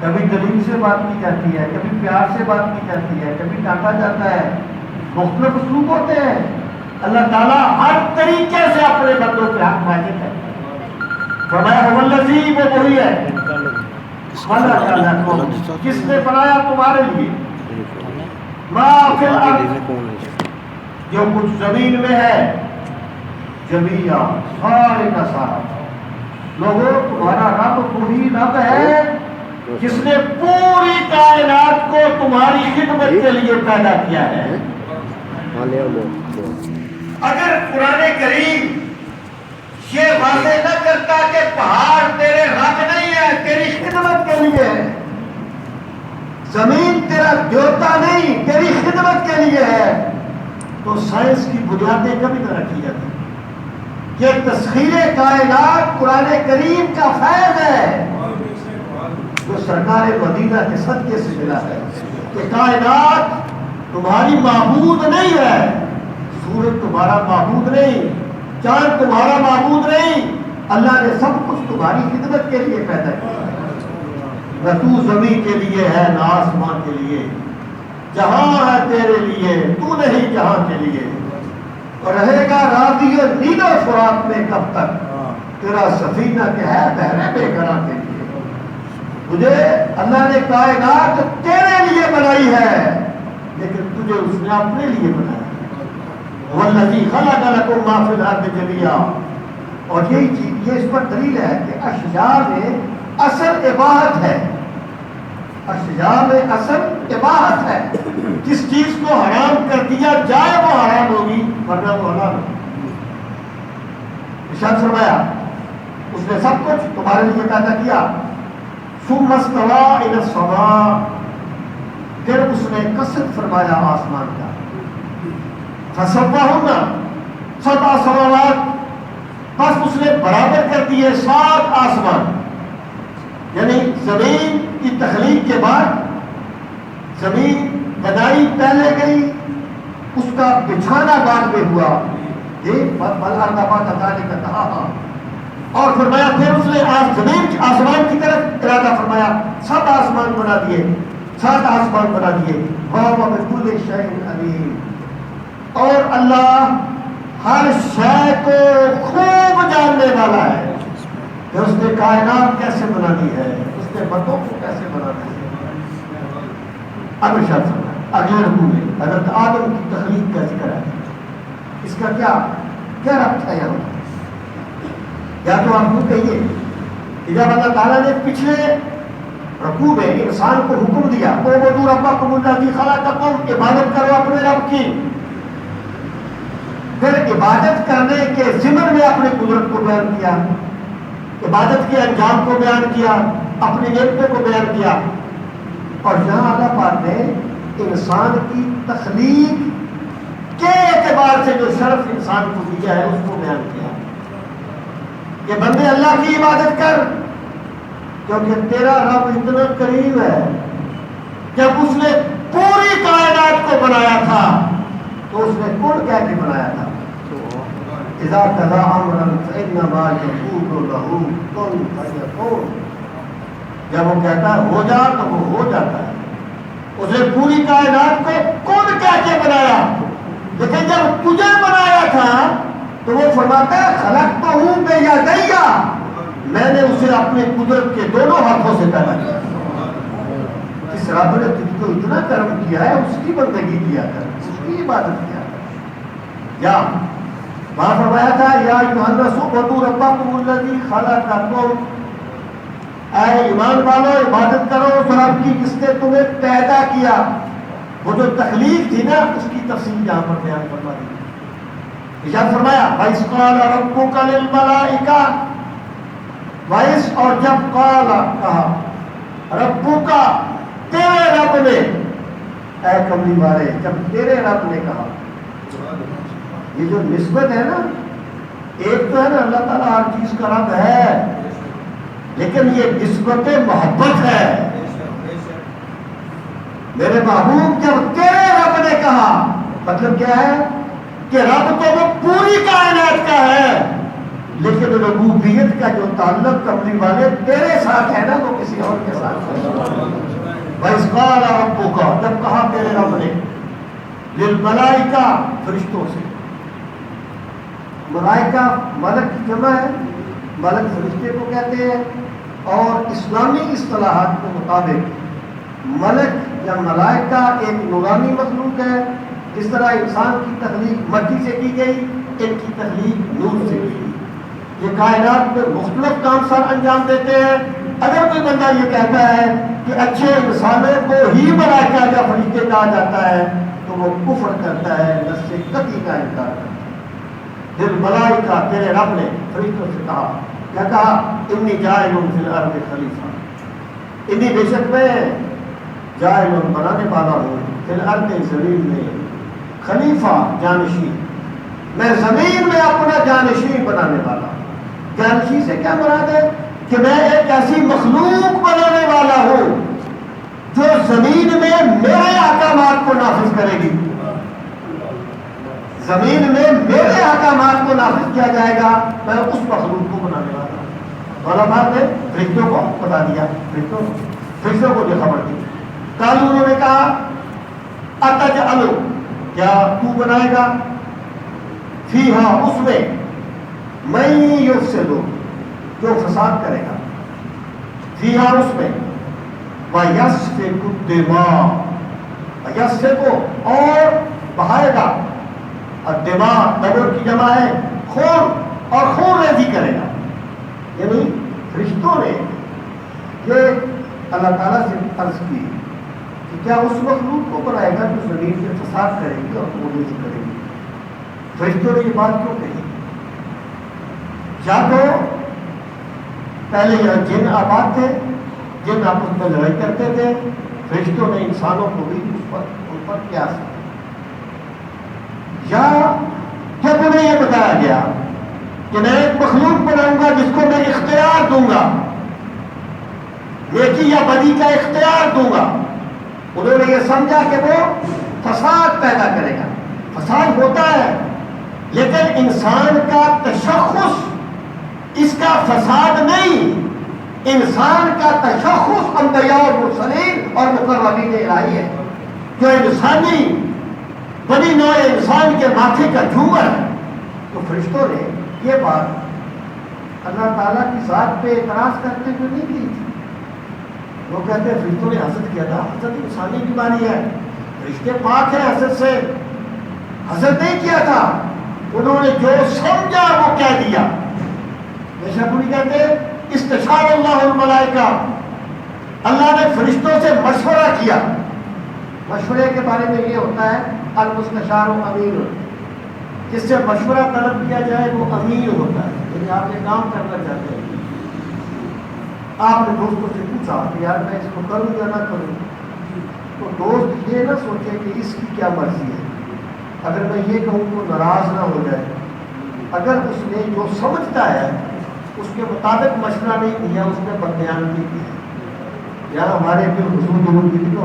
کبھی دلیل سے بات کی جاتی ہے، کبھی پیار سے بات کی جاتی ہے، کبھی ڈانٹا جاتا ہے. مختلف اسلوب ہوتے ہیں. اللہ تعالیٰ ہر طریقے سے اپنے بندوں کے حق واضح کرتا ہے. فرمایا هو الذی، وہ وہی ہے کس نے بنایا تمہارے لیے ما فی الارض، جو کچھ زمین میں ہے، جمیعا، سارے کا سارا. لوگوں تمہارا رب وہی رب ہے جس نے پوری کائنات کو تمہاری خدمت کے لیے پیدا کیا ہے. اگر قرآن کریم یہ واضح نہ کرتا کہ پہاڑ تیرے رب نہیں ہے، تیری خدمت کے لیے ہے، زمین تیرا دیوتا نہیں، تیری خدمت کے لیے ہے، تو سائنس کی بنیادیں کبھی نہ رکھی جاتی. یہ تسخیر کائنات قرآن کریم کا فیض ہے جو سرکار مدینہ کے صدقے سے ملا ہے کہ کائنات تمہاری معبود نہیں ہے، سورج تمہارا معبود نہیں، چاند تمہارا معبود نہیں. اللہ نے سب کچھ تمہاری خدمت کے لیے پیدا کیا ہے. نہ تو زمین کے لیے ہے نہ آسمان کے لیے، جہاں ہے تیرے لیے، تو نہیں جہاں کے لیے. اور رہے گا راضی نیل و فرات میں کب تک، تیرا سفینہ کے ہے بحر بے قرار کے لیے. تجھے اللہ نے کائنات تیرے لیے بنائی ہے لیکن تجھے اس نے اپنے لیے بنایا. والذی خلق لکم ما فی الارض جمیعا. اور یہی چیز، یہ اس پر دلیل ہے کہ اشجار میں اصل اباحت ہے. اشجار میں اصل اباحت ہے. جس چیز کو حرام کر دیا جائے وہ حرام ہوگی ورنہ وہ حلال ہوگی. ارشاد فرمایا اس نے سب کچھ تمہارے لیے پیدا کیا. ثم استوى الى السماء، پھر اس نے قصد فرمایا آسمان کا. فسواهن سبع سماوات، بس اس نے برابر کر دیے 7 آسمان. یعنی زمین کی تخلیق کے بعد زمین بنائی پہلے گئی، اس کا بچھانا بعد میں ہوا. اور فرمایا پھر اس نے زمین آسمان کی طرف ارادہ فرمایا، 7 آسمان بنا دیے، 7 آسمان بنا دیے. وَهُوَ بِكُلِّ شَيْءٍ عَلِيمٌ. اور اللہ ہر شے کو خوب جاننے والا ہے کہ اس نے کائنات کیسے بنانی ہے، اس نے بندوں کو کیسے بنانا ہے. اب ارشاد فرمایا اگلے رکوع میں حضرت آدم کی تخلیق کا ذکر ہے. اس کا کیا ربط ہے یہاں؟ یا تو آپ خود کہیے کہ جب اللہ تعالیٰ نے پچھلے رکوع میں انسان کو حکم دیا اعبدوا ربکم الذی خلقکم، عبادت کرو اپنے رب کی، پھر عبادت کرنے کے ضمن میں اپنی قدرت کو بیان کیا، عبادت کے انجام کو بیان کیا، اپنی نعمتوں کو بیان کیا. اور یہاں اللہ پاک نے انسان کی تخلیق کے اعتبار سے جو شرف انسان کو دیا ہے اس کو بیان کیا کہ بندے اللہ کی عبادت کر، کیونکہ تیرا رب اتنا قریب ہے. جب اس نے پوری کائنات کو بنایا تھا تو اس نے کن کہہ کے بنایا تھا. اذا قضى امرا فانما يقول له كن فيكون. جب وہ کہتا ہے ہو جا تو وہ ہو جاتا ہے. اس نے پوری کائنات کو کن کہہ کے بنایا. لیکن جب تجھے بنایا تھا تو وہ فرماتا ہے خلقتہ بیدی، میں نے اسے اپنے قدرت کے دونوں ہاتھوں سے پیدا کیا۔ جس رب نے تجھ کو اتنا کرم کیا ہے اس کی بندگی کیا کر، اس کی عبادت کیا کر۔ یا وہاں فرمایا تھا یا ایھا الناس اعبدوا ربکم الذی خلقکم، اے ایمان والو عبادت کرو اس رب کی جس نے تمہیں پیدا کیا۔ وہ جو تخلیق تھی نا اس کی تفصیل یہاں پر بیان فرما دی۔ ارشاد فرمایا وَإِذْ قَالَ رَبُّكَ لِلْمَلَائِكَةِ، وَإِذْ اور جب قال کہا ربک تیرے رب نے، اے کملی والے جب تیرے رب نے کہا، یہ جو نسبت ہے نا، ایک تو ہے نا اللہ تعالیٰ ہر چیز کا رب ہے، لیکن یہ نسبت محبت ہے۔ میرے محبوب جب تیرے رب نے کہا، مطلب کیا ہے کہ رب تو وہ پوری کائنات کا ہے، لیکن ربوبیت کا جو تعلق کملی والے تیرے ساتھ ہے نا وہ کسی اور کے ساتھ ہے۔ وَإِذْ قَالَ رَبُّكَ، جب کہا تیرے رب نے، لِلْمَلَائِكَةِ فرشتوں سے، ملائکہ ملک کی جمع ہے، ملک فرشتے کو کہتے ہیں، اور اسلامی اصطلاحات کے مطابق ملک یا ملائکہ ایک نورانی مخلوق ہے، جس طرح انسان کی تخلیق مٹی سے کی گئی، ان کی تخلیق نور سے کی گئی۔ یہ کائنات میں مختلف کام سر انجام دیتے ہیں۔ اگر کوئی بندہ یہ کہتا ہے کہ اچھے انسانوں کو ہی ملائکہ یا فرشتے کہا جاتا ہے تو وہ کفر کرتا ہے، نص قطعی کا انکار کرتا ہے۔ دل ملائکہ تیرے رب نے فرشتوں سے کہا، کیا کہا؟ انی جاعل فی الارض خلیفہ، انی بے شک میں جاعل بنانے والا ہوں فی الارض زمین میں خلیفہ جانشین، میں زمین میں اپنا جانشین بنانے والا ہوں۔ جانشین سے کیا مراد ہے؟ کہ میں ایک ایسی مخلوق بنانے والا ہوں جو زمین میں میرے احکامات کو نافذ کرے گی۔ زمین میں میرے احکامات کو نافذ کیا جائے گا، میں اس مخلوق کو بنانے والا ہوں۔ علماء نے فرشتوں کو بتا دیا، فرشتوں کو جو خبر دی، قالوا انہوں نے کہا اتجعل، کیا تو بنائے گا، فیہا اس میں، من یفسد، جو فساد کرے گا، فیہا اس میں، ویسفک الدماء، ویسفک اور بہائے گا، الدماء دم کی جمع ہے خون، اور خون ریزی کرے گا۔ یعنی فرشتوں نے یہ اللہ تعالیٰ سے عرض کی کہ کیا اس مخلوق کو بنائے گا جو زمین سے فساد کرے گی اور خون ریزی کرے گی؟ فرشتوں نے یہ بات کیوں کہی؟ یا تو پہلے یہاں جن آباد تھے، جن آپس میں لڑائی کرتے تھے، فرشتوں نے انسانوں کو بھی ان پر قیاس کیا، یا جب انہیں یہ بتایا گیا کہ میں ایک مخلوق بناؤں گا جس کو میں اختیار دوں گا، نیکی یا بدی کا اختیار دوں گا، انہوں نے یہ سمجھا کہ وہ فساد پیدا کرے گا۔ فساد ہوتا ہے، لیکن انسان کا تشخص اس کا فساد نہیں، انسان کا تشخص انبیاء اور مرسلین اور مقربین الہی ہے، جو انسانی بنی نوع انسان کے ماتھے کا جھومر ہے۔ تو فرشتوں نے یہ بات اللہ تعالیٰ کی ذات پہ اعتراض کرتے ہوئے نہیں کی تھی۔ وہ کہتے ہیں فرشتوں نے حسد کیا تھا، حسد انسانی بیماری ہے، فرشتے پاک ہیں حسد سے، حسد نہیں کیا تھا، انہوں نے جو سمجھا وہ کہہ دیا۔ شاپوری کہتے ہیں استشار اللہ الملائکہ، اللہ نے فرشتوں سے مشورہ کیا۔ مشورے کے بارے میں یہ ہوتا ہے المستشار امین، جس سے مشورہ طلب کیا جائے وہ امین ہوتا ہے۔ یعنی آپ یہ کام کرنا چاہتے ہیں، آپ نے دوستوں سے پوچھا کہ یار میں اس کو کروں یا نہ کروں، تو دوست یہ نہ سوچے کہ اس کی کیا مرضی ہے، اگر میں یہ کہوں تو ناراض نہ ہو جائے۔ اگر اس نے جو سمجھتا ہے اس کے مطابق مشورہ نہیں کیا، اس نے بددیانتی کی، یا ہمارے جو حضور ہوتی ہے نا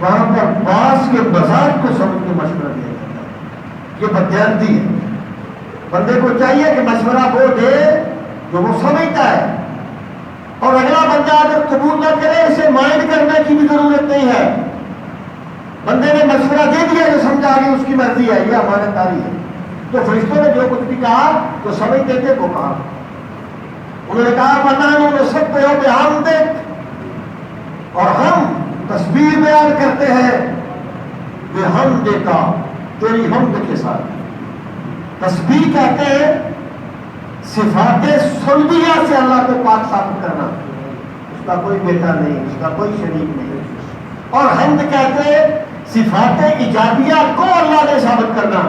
وہاں پر باس کے مزاج کو سمجھ کے مشورہ دیا جاتا ہے، یہ بددیانتی ہے۔ بندے کو چاہیے کہ مشورہ وہ دے جو وہ سمجھتا ہے، اور اگلا بندہ اگر قبول نہ کرے اسے مائنڈ کرنے کی بھی ضرورت نہیں ہے۔ بندے نے مشورہ دے دیا جو سمجھا کہ اس کی مرضی ہے، یہ امانت داری ہے۔ تو فرشتوں نے جو کچھ بھی کہا تو سمجھتے تھے وہ کہا. انہوں نے کہا وَنَحْنُ نُسَبِّحُ بِحَمْدِكَ، اور ہم تسبیح بیان کرتے ہیں بِحَمْدِكَ، تیری حمد کے ساتھ. تسبیح کہتے ہیں صفات سلبیہ سے اللہ کو پاک ثابت کرنا، اس کا کوئی بیٹا نہیں، اس کا کوئی شریک نہیں. اور حمد کہتے ہیں صفات ایجابیہ کو اللہ نے ثابت کرنا،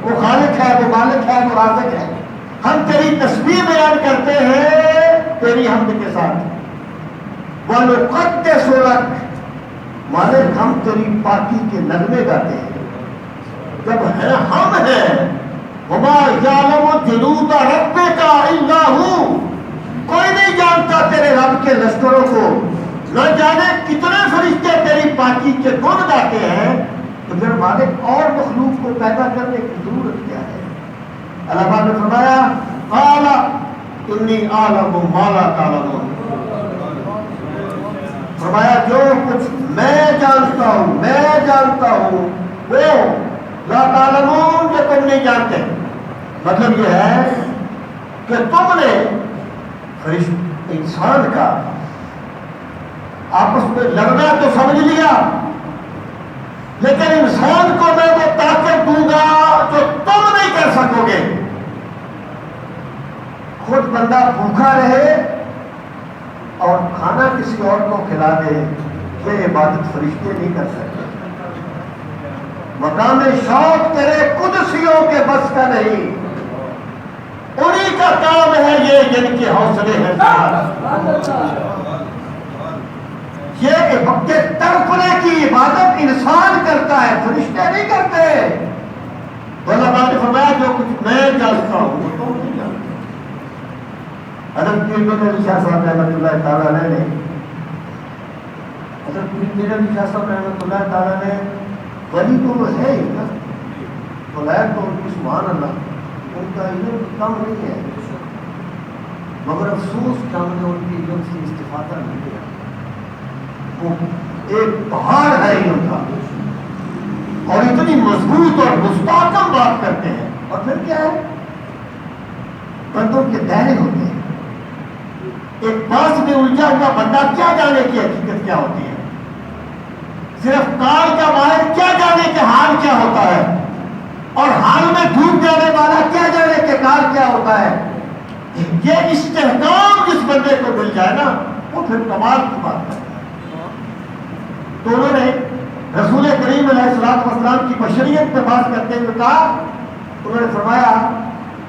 وہ خالق ہے، وہ مالک ہے، وہ رازق ہے. ہم تیری تسبیح بیان کرتے ہیں تیری حمد کے ساتھ. وَنُقَدِّسُ لَكَ، مالک ہم تیری پاکی کے نغمے گاتے ہیں. جب ہم ہیں وَمَا يَعْلَمُ جُنُودَ رَبِّكَ إِلَّا هُوَ، کوئی نہیں جانتا تیرے رب کے لشکروں کو، نہ جانے کتنے فرشتے تیری پاکی کے گن گاتے ہیں. تو پھر مالک اور مخلوق کو پیدا کرنے کی ضرورت کیا ہے؟ اللہ پاک نے فرمایا قَالَ إِنِّي أَعْلَمُ مَا لَا تَعْلَمُونَ، فرمایا جو کچھ میں جانتا ہوں وہ لا تعلمون، جو تم نہیں جانتے. مطلب یہ ہے کہ تم نے انسان کا آپس میں لڑنا تو سمجھ لیا، لیکن انسان کو میں وہ طاقت دوں گا جو تم نہیں کر سکو گے. خود بندہ بھوکا رہے اور کھانا کسی اور کو کھلا دے، یہ عبادت فرشتے نہیں کر سکتے. مقام شوق تیرے قدسیوں کے بس کا نہیں، انہی کا کام ہے یہ جن کے حوصلے ہیں. یہ تڑپنے کی عبادت انسان کرتا ہے، فرشتے نہیں کرتے. اللہ پاک نے فرمایا جو کچھ میں جانتا ہوں وہ تم نہیں جانتے. حضرت پیر میرے علی شاہ صاحب رحمۃ اللہ تعالیٰ نے حضرت پیر میرے علی شاہ صاحب رحمۃ اللہ تعالیٰ نے ولی تو وہ ہے ہی نا، فلائر تو ان کی سبحان اللہ، ان کا علم کم نہیں ہے، مگر افسوس کہ ہم نے ان کی علم سے استفادہ نہیں کیا. وہ ایک پہاڑ ہے علم کا، اور اتنی مضبوط اور مستحکم بات کرتے ہیں. اور پھر کیا ہے، بندوں کے دائرے ہوتے ہیں. ایک باس میں الجھا ہوا بندہ کیا جانے کی حقیقت کیا ہوتی ہے، صرف کال کا ماہر کیا جانے کہ حال کیا ہوتا ہے، اور حال میں ڈوب جانے والا کیا جانے کہ کال کیا ہوتا ہے. یہ استحکام جس بندے کو مل جائے نا وہ پھر کمال کی بات ہے. تو انہوں نے رسول کریم علیہ الصلوۃ والسلام کی بشریت پہ بات کرتے ہوئے کہا، انہوں نے فرمایا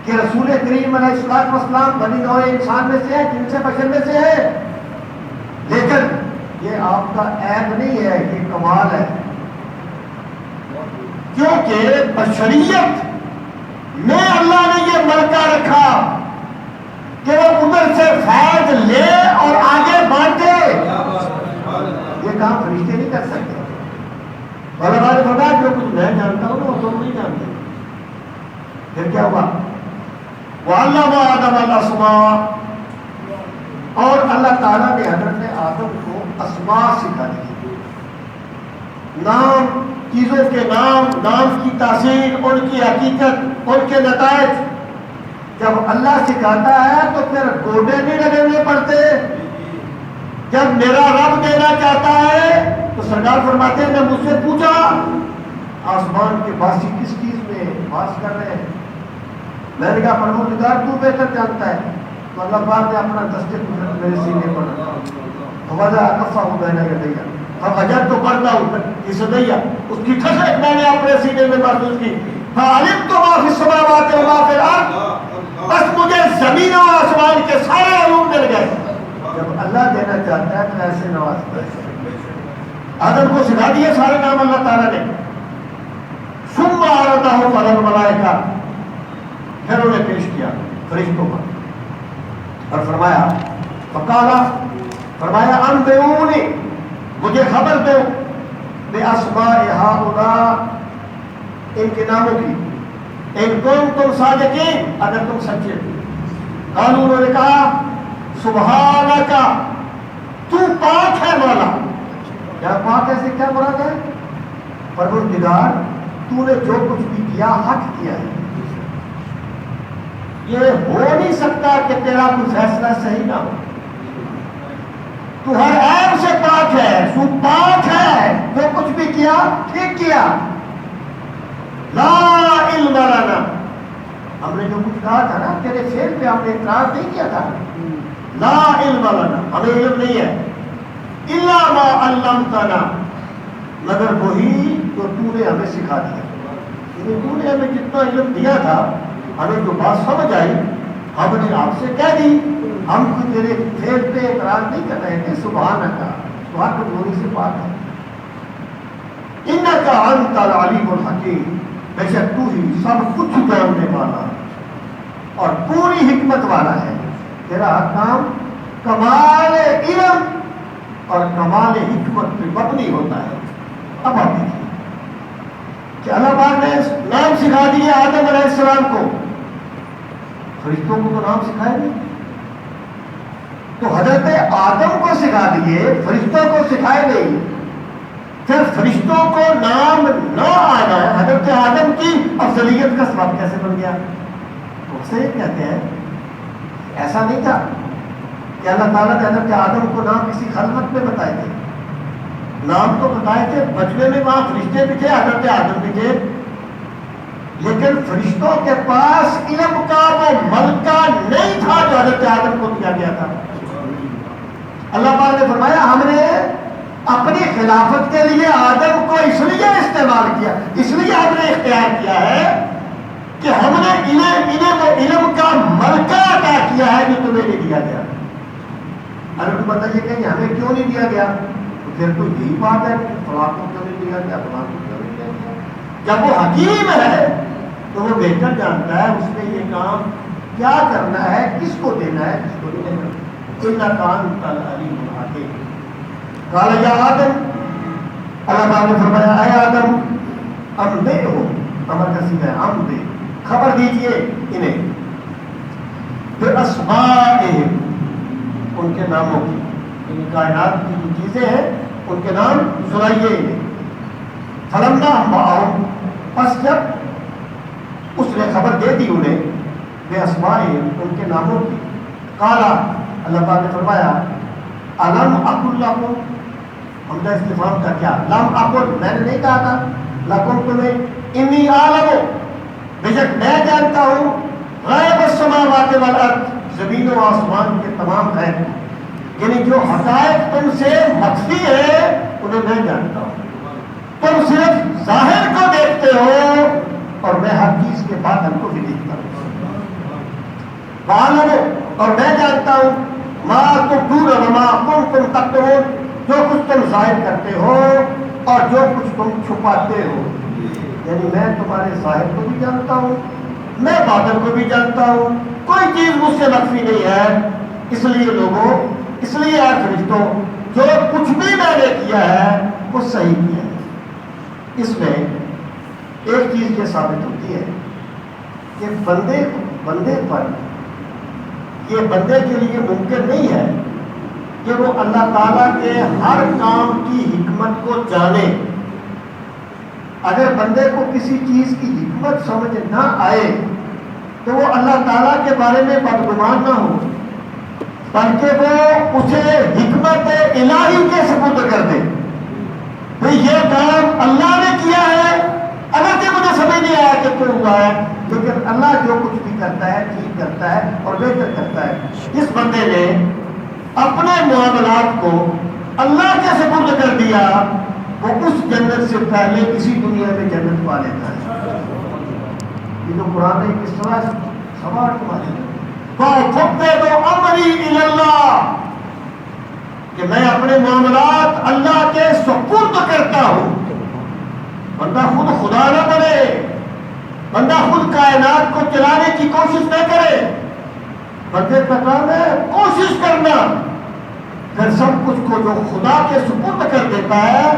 کہ رسول کریم علیہ الصلوۃ والسلام بنی نوع انسان میں سے ہے، جن سے بشر میں سے ہے، لیکن یہ آپ کا عیب نہیں ہے، یہ کمال ہے. کیونکہ بشریت میں اللہ نے یہ ملکہ رکھا کہ وہ ادھر سے فیض لے اور آگے بانٹے. یہ کام فرشتے نہیں کر سکتے. اللہ نے فرمایا جو کچھ میں جانتا ہوں وہ تم نہیں جانتے. پھر کیا ہوا، وَعَلَّمَ آدَمَ الْأَسْمَاءَ، اور اللہ تعالیٰ نے حضرت آدم کو اسماء سکھا دی، نام، چیزوں کے نام، نام کی تاثیر، ان کی حقیقت، ان کے نتائج. جب اللہ سکھاتا ہے تو پھر گوڈے نہیں لگانے پڑتے. جب میرا رب دینا چاہتا ہے تو سرکار فرماتے ہیں نے مجھ سے پوچھا آسمان کے باسی کس چیز میں باس کر رہے ہیں. میں نے کہا پروردگار تو بہتر جانتا ہے. تو اللہ پاک نے اپنا دستے میرے سینے پر رکھا، وجہ کفا ہو گیا نہ دیا، اب اجر تو پڑھتا ہوں اس دیا، اس کی ٹھسک میں نے اپنے سینے میں محسوس کی. فعلمت ما فی السماوات و ما فی الارض، بس مجھے زمین و آسمان کے سارے علوم مل گئے. جب اللہ دینا چاہتا ہے تو ایسے نوازتا ہے. آدم کو سکھا دیے سارے نام اللہ تعالیٰ نے. ثم عرضہ علی الملائکہ، پھر انہیں پیش کیا فرشتوں پر اور فرمایا فقالا، فرمایا انبئونی، مجھے خبر دو باسماء ہؤلاء، ان کے ناموں کی، ان کنتم صادقین، اگر تم سچے. قالوا، انہوں نے کہا سبحانک، تو پاک ہے مولا. کیا پاک ہے سے کیا مراد ہے؟ پروردگار تو نے جو کچھ بھی کیا حق کیا ہے. یہ ہو نہیں سکتا کہ تیرا کوئی فیصلہ صحیح نہ ہو. تو ہر عیب سے پاک ہے، تو پاک ہے، جو کچھ بھی کیا ٹھیک کیا. لا علم لنا، ہم نے جو کچھ کہا تھا نا تیرے فعل پہ ہم نے اعتراض نہیں کیا تھا. لا علم لنا، ہمیں علم نہیں ہے. الا ما علمتنا، مگر وہی جو تو نے ہمیں سکھا دیا. یعنی تو نے ہمیں جتنا علم دیا تھا، ہمیں جو بات سمجھ آئی ہم نے آپ سے کہہ دی. ہم کو تیرے فعل پہ اعتراض نہیں کر رہے تھے. سبحان اللہ، تو ہر کمزوری سے پاک ہے. انک انت العلیم الحکیم، بے شک تو ہی سب کچھ جاننے والا اور پوری حکمت والا ہے. تیرا کام کمال علم اور کمال حکمت پہ مبنی ہوتا ہے. اب آپ دیکھیے کہ اللہ پاک نے نام سکھا دیے آدم علیہ السلام کو، فرشتوں کو تو نام سکھائے نہیں. تو حضرت آدم کو سکھا دیے، فرشتوں کو سکھائے نہیں. پھر فرشتوں کو نام نہ آنا حضرت آدم کی افضلیت کا سبب کیسے بن گیا؟ اسے کہتے ہیں ایسا نہیں تھا کہ اللہ تعالیٰ نے حضرت آدم کو نام کسی خلوت میں بتائے تھے. نام تو بتائے تھے بچپن میں، وہاں فرشتے بھی تھے، حضرت آدم بھی تھے، لیکن فرشتوں کے پاس علم کا وہ ملکہ نہیں تھا جو حضرت آدم کو دیا گیا تھا. اللہ پاک نے فرمایا ہم نے اپنی خلافت کے لیے آدم کو اس لیے استعمال کیا، اس لیے ہم نے اختیار کیا ہے کہ ہم نے انہیں وہ علم کا ملکہ عطا کیا ہے جو تمہیں نہیں دیا گیا. اگر تم بتائیے کہ ہمیں کیوں نہیں دیا گیا، تو پھر تو یہی بات ہے کہ فلاں کو کیوں نہیں دیا گیا، فلاں کو کیوں نہیں دیا گیا. جب وہ حکیم ہے تو وہ بہتر جانتا ہے اس نے یہ کام کیا کرنا ہے، کس کو دینا ہے، کس کو نہیں دینا. انک انت العلیم الحکیم. قال یا آدم، اللہ تعالیٰ نے فرمایا اے آدم، انبئ ہو، امر کا سیدھا ہے انبئ، خبر دیجئے انہیں باسمائہم، ان کے ناموں کی، ان کائنات کی جو چیزیں ہیں ان کے نام سنائیے انہیں. فلما انبأہم، پس جب اس نے خبر دے دی انہیں باسمائہم، ان کے ناموں کی. قال، اللہ پاک نے فرمایا الم اقل لکم، حمزہ استفہام کا کیا، لم اقل، میں نے نہیں کہا تھا، لکم تمہیں، انی عالم، بے شک میں جانتا ہوں، غیب السماوات والارض، زمین و آسمان کے تمام غیب، یعنی جو حقائق تم سے مخفی ہے انہیں میں جانتا ہوں. تم صرف ظاہر کو دیکھتے ہو اور میں ہر چیز کے باطن کو بھی دیکھتا ہوں. وعلم، اور میں جانتا ہوں، ما تبدون وما کنتم تکتمون، جو کچھ تم ظاہر کرتے ہو اور جو کچھ تم چھپاتے ہو. یعنی میں تمہارے ظاہر کو بھی جانتا ہوں، میں باطن کو بھی جانتا ہوں، کوئی چیز مجھ سے مخفی نہیں ہے. اس لیے لوگوں، اس لیے اے فرشتوں، جو کچھ بھی میں نے کیا ہے وہ صحیح کیا ہے. اس میں ایک چیز یہ ثابت ہوتی ہے کہ بندے پر یہ بندے کے لیے ممکن نہیں ہے کہ وہ اللہ تعالیٰ کے ہر کام کی حکمت کو جانے. اگر بندے کو کسی چیز کی حکمت سمجھ نہ آئے تو وہ اللہ تعالیٰ کے بارے میں بدگمان نہ ہو، بلکہ وہ اسے حکمت الہی کے سپرد کر دے. بھئی یہ کام اللہ نے کیا ہے، اگرچہ مجھے سمجھ نہیں آیا کہ کیوں ہوا ہے، لیکن اللہ جو کچھ بھی کرتا ہے ٹھیک کرتا ہے اور بہتر کرتا ہے. اس بندے نے اپنے معاملات کو اللہ کے سپرد کر دیا، وہ اس جنت سے پہلے کسی دنیا میں جنت پا لیتا ہے. یہ تو قرآن نے کس طرح سوال تمہارے فَأَفْوِضُ أَمْرِي إِلَى اللَّهِ، کہ میں اپنے معاملات اللہ کے سپرد کرتا ہوں. بندہ خود خدا نہ بنے، بندہ خود کائنات کو چلانے کی کوشش نہ کرے. بندے کا کام ہے کوشش کرنا، پھر سب کچھ کو جو خدا کے سپرد کر دیتا ہے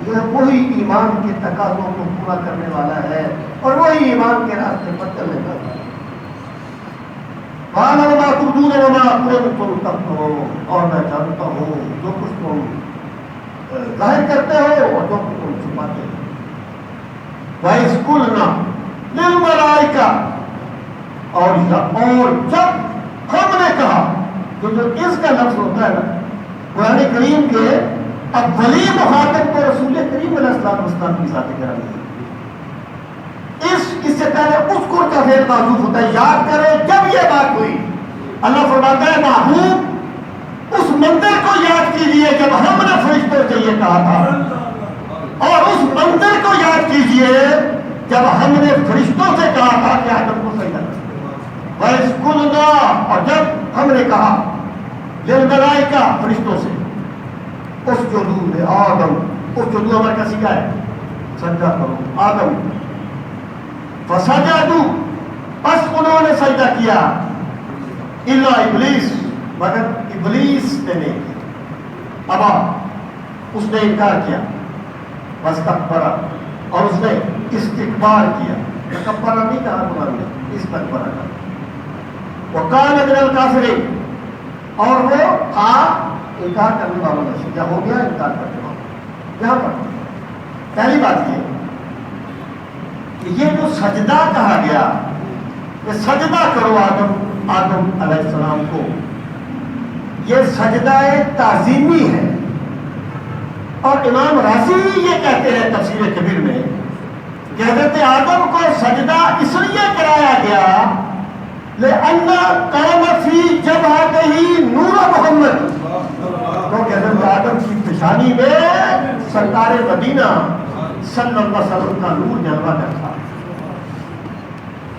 یہ وہی ایمان کے تقاضوں کو پورا کرنے والا ہے اور وہی ایمان کے راستے پر چلنے والا ہے. وَعَلَمَ مَا تُبْدُونَ وَمَا كُنتُمْ تَكْتُمُونَ، اور میں جانتا ہوں جو کچھ تم ظاہر کرتے ہو اور جو کچھ تم چھپاتے ہو. وَإِذْ قُلْنَا لِلْمَلَائِكَةِ، اور جب ہم نے کہا کہ جو اس کا لفظ ہوتا ہے نا قرآن کریم کے اولی مخاطب تو رسول کریم علیہ السلام کی ذات گرامی ہے. اس سے پہلے اذکر کا فعل معذوف ہوتا ہے, یاد کرے جب یہ بات ہوئی. اللہ فرماتا ہے محبوب اس منظر کو یاد کیجئے جب ہم نے فرشتوں سے یہ کہا تھا, اور اس منظر کو یاد کیجئے جب ہم نے فرشتوں سے کہا تھا کہ آدم کو سجدہ کرو. وَإِذْ قُلْنَا, اور جب ہم نے کہا لِلْمَلَائِکَةِ فرشتوں سے اسجدوا لآدم, اسجدوا ہمارا کا سیکھا ہے سجدہ کرو آدم, فسجدوا بس انہوں نے سجدہ کیا, الا ابلیس مگر ابلیس نے نہیں کیا, ابا اس نے انکار کیا, واستکبر اور اس نے استکبار کیا. تکبر نہیں کہا قرآن نے, استکبار کہا. وکان من الکافرین, اور وہ تھا انکار کرنے والوں میں سے. کیا ہو گیا انکار کرنے والوں. یہاں پر پہلی بات یہ کہ یہ جو سجدہ کہا گیا کہ سجدہ کرو آدم علیہ السلام کو, یہ سجدہ تعظیمی ہے. اور امام رازی یہ کہتے ہیں تفسیر کبیر میں کہ حضرت آدم کو سجدہ اس لیے کرایا گیا لأن قام فی جبہتہ نور محمد, کیونکہ حضرت آدم کی پیشانی میں سرکار مدینہ صلی اللہ علیہ وسلم کا نور جلوہ کرتا,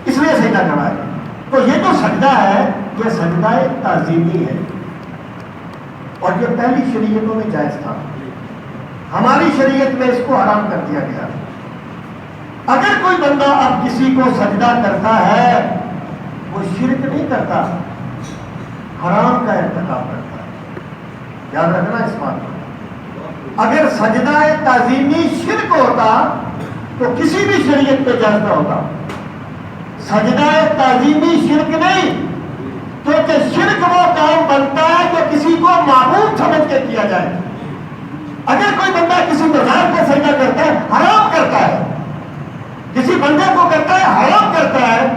اس لیے سجدہ کروایا گیا. تو یہ جو سجدہ ہے یہ سجدہ تعظیمی ہے, اور یہ پہلی شریعتوں میں جائز تھا. ہماری شریعت میں اس کو حرام کر دیا گیا. اگر کوئی بندہ اب کسی کو سجدہ کرتا ہے وہ شرک نہیں کرتا, حرام کا ارتکاب کرتا ہے. یاد رکھنا اس بات کو. اگر سجدہ تعظیمی شرک ہوتا تو کسی بھی شریعت پہ جائز نہ ہوتا. سجدہ تعظیمی شرک نہیں, کیونکہ شرک وہ کام بنتا ہے جو کسی کو معبود سمجھ کے کیا جائے. اگر کوئی بندہ کسی مزار کو سجدہ کرتا ہے حرام کرتا ہے, کسی بندے کو کرتا ہے حرام کرتا ہے,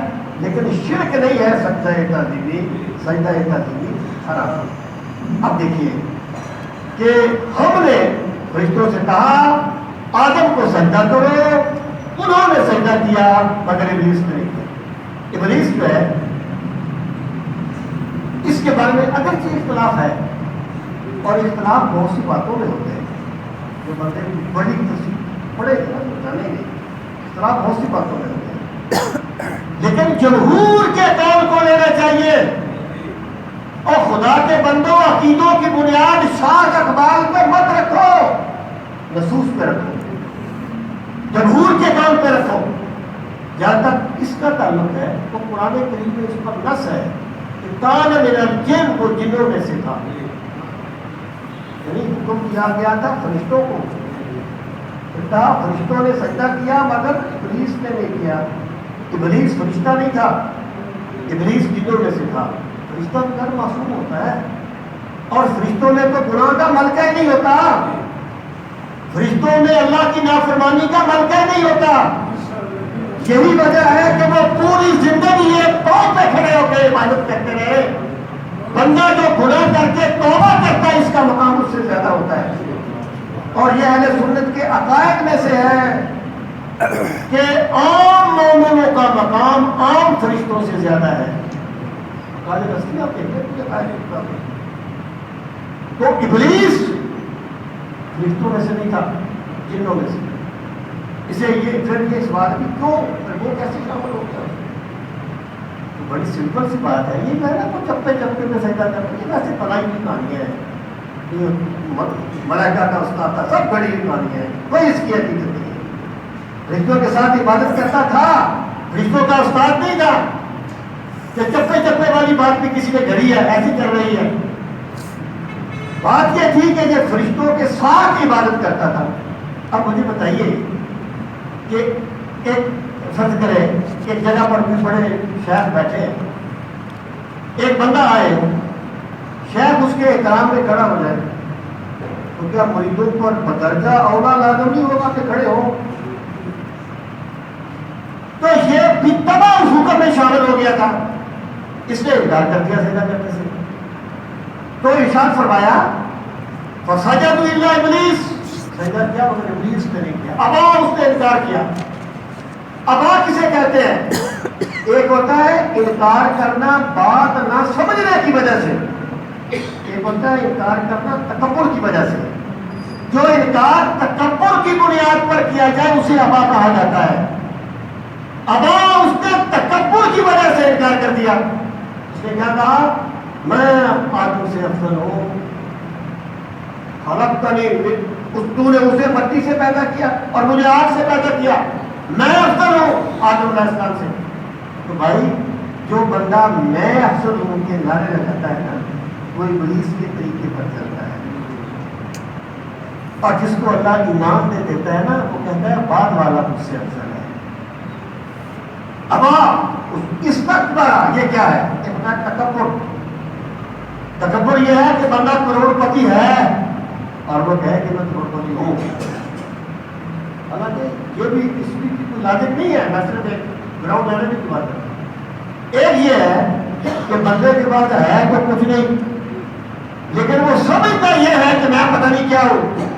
لیکن شرک نہیں ہے سجدہ تعظیمی. سجدہ تعظیمی حرام. اب دیکھیے کہ ہم نے فرشتوں سے کہا آدم کو سجدہ کرو, انہوں نے سجدہ کیا مگر ابلیس نے نہیں کیا. ابلیس جو ہے اس کے بارے میں اگرچہ اختلاف ہے, اور اختلاف بہت سی باتوں میں ہوتے ہیں جو بندے بڑی تصویر پڑے گا جانے گے. اختلاف بہت سی باتوں میں ہوتے ہیں, لیکن جمہور کے قول کو لینا چاہیے. اور خدا کے بندوں عقیدوں کی بنیاد شاذ اقبال پہ مت رکھو, نصوص پہ رکھو, جمہور کے قول پہ رکھو. جہاں تک اس کا تعلق ہے تو قرآن کریم میں اس پر نص ہے کہ کان من الجن, کو جنوں میں سے تھا, یعنی حکم کیا گیا تھا فرشتوں کو. فرشتوں نے سجدہ کیا مگر ابلیس نے نہیں کیا. ابلیس فرشتہ نہیں تھا, ابلیس جنوں میں سے تھا. فرشتہ تو غیر معصوم ہوتا ہے, اور فرشتوں میں تو گناہ کا ملکہ ہی نہیں ہوتا. فرشتوں میں اللہ کی نافرمانی کا ملکہ نہیں ہوتا. یہی وجہ ہے کہ وہ پوری زندگی ایک قوم پہ کھڑے ہو کے عبادت کرتے رہے. بندہ جو گناہ کر کے توبہ کرتا ہے اس کا مقام اس سے زیادہ ہوتا ہے. اور یہ اہل سنت کے عقائد میں سے ہے کہ عام مومنوں کا مقام عام فرشتوں سے زیادہ ہے. تو ابلیس فرشتوں میں سے نہیں تھا, جنوں میں سے. اسے یہ پھر یہ سوال کہ کیوں وہ کیسے شامل ہو گیا. تو بڑی سمپل سی بات ہے. یہ کہنا کو چپے چپے میں سجدہ کرنا, یہ ویسے پڑھائی کی کہانی ہے. ملائکہ کا استاد تھا, سب بڑی کہانی ہے, کوئی اس کی حقیقت نہیں ہے. فرشتوں کے ساتھ عبادت کرتا تھا, فرشتوں کا استاد نہیں تھا کہ چپے چپے والی بات بھی کسی نے گھڑی ہے ایسی چل رہی ہے. بات یہ تھی کہ یہ فرشتوں کے ساتھ عبادت کرتا تھا. اب مجھے بتائیے کہ ایک فرض کرے ایک جگہ پر بھی بڑے شیخ بیٹھے ہیں, ایک بندہ آئے, شیخ اس کے احترام میں کھڑا ہو جائے تو کیا مریدوں پر بدرجہ اولا لازم نہیں ہوگا کہ کھڑے ہو؟ تو یہ بھی تمام حکم میں شامل ہو گیا تھا، اس نے انکار کر دیا سجدہ کرنے سے. تو ارشاد فرمایا فسجدوا الا ابلیس، سجدہ کیا مگر ابلیس نے نہیں کیا. ابا، اس نے انکار کیا. ابا کسے کہتے ہیں؟ ایک ہوتا ہے انکار کرنا بات نہ سمجھنے کی وجہ سے، ایک ہوتا ہے انکار کرنا تکبر کی وجہ سے. جو انکار تکبر کی بنیاد پر کیا جائے اسے ابا کہا جاتا ہے. ابا، اس نے تکبر کی وجہ سے انکار کر دیا. اس نے کیا کہا؟ میں آدم سے افضل ہوں، خلقتنی، تو نے اسے مٹی سے پیدا کیا اور مجھے آگ سے پیدا کیا، میں افضل ہوں آدم علیہ السلام سے. تو بھائی جو بندہ میں افضل ہوں کے نعرے لگاتا ہے نا، وہ ابلیس کے طریقے پر چلتا ہے. اور جس کو اللہ ایمان دے دیتا ہے نا، وہ کہتا ہے بعد والا مجھ سے افضل ہے. ابا، اس وقت بڑا یہ کیا ہے؟ تکبر. تکبر یہ ہے کہ بندہ کروڑ پتی ہے اور وہ کہے کہ میں کروڑ پتی ہوں. حالانکہ یہ بھی اس کی کوئی لاجک نہیں ہے، میں صرف ایک گراؤنڈ لیول کی بات کرتا ہوں. ایک یہ ہے کہ بندے کے پاس ہے تو کچھ نہیں، لیکن وہ سمجھتا یہ ہے کہ میں پتہ نہیں کیا ہوں.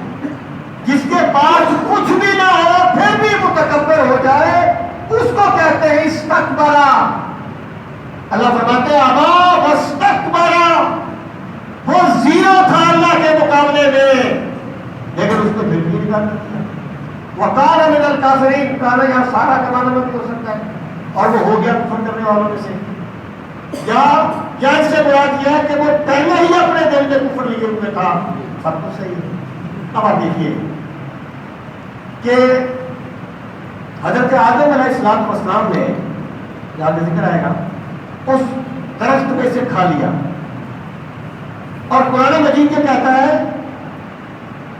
جس کے پاس کچھ بھی نہ ہو پھر بھی متکبر ہو جائے، اس کو کہتے ہیں استکبرا. اللہ فرماتے ہیں ابا واستکبرا، وہ زیرو تھا اللہ کے مقابلے میں، لیکن اس کو پھر بھی انکار کر دیا. وقال من الکافرین، کہنا یہاں سارا کمانا مت ہو سکتا ہے، اور وہ ہو گیا کفر کرنے والوں میں سے. کیا اس سے مراد یہ ہے کہ وہ پہلے ہی اپنے دل میں کفر لیے ہوئے تھا؟ سب کچھ صحیح ہے. اب آپ دیکھیے کہ حضرت آدم علیہ السلام نے، یاد ذکر آئے گا، اس درخت میں سے کھا لیا. اور قرآن مجید یہ کہتا ہے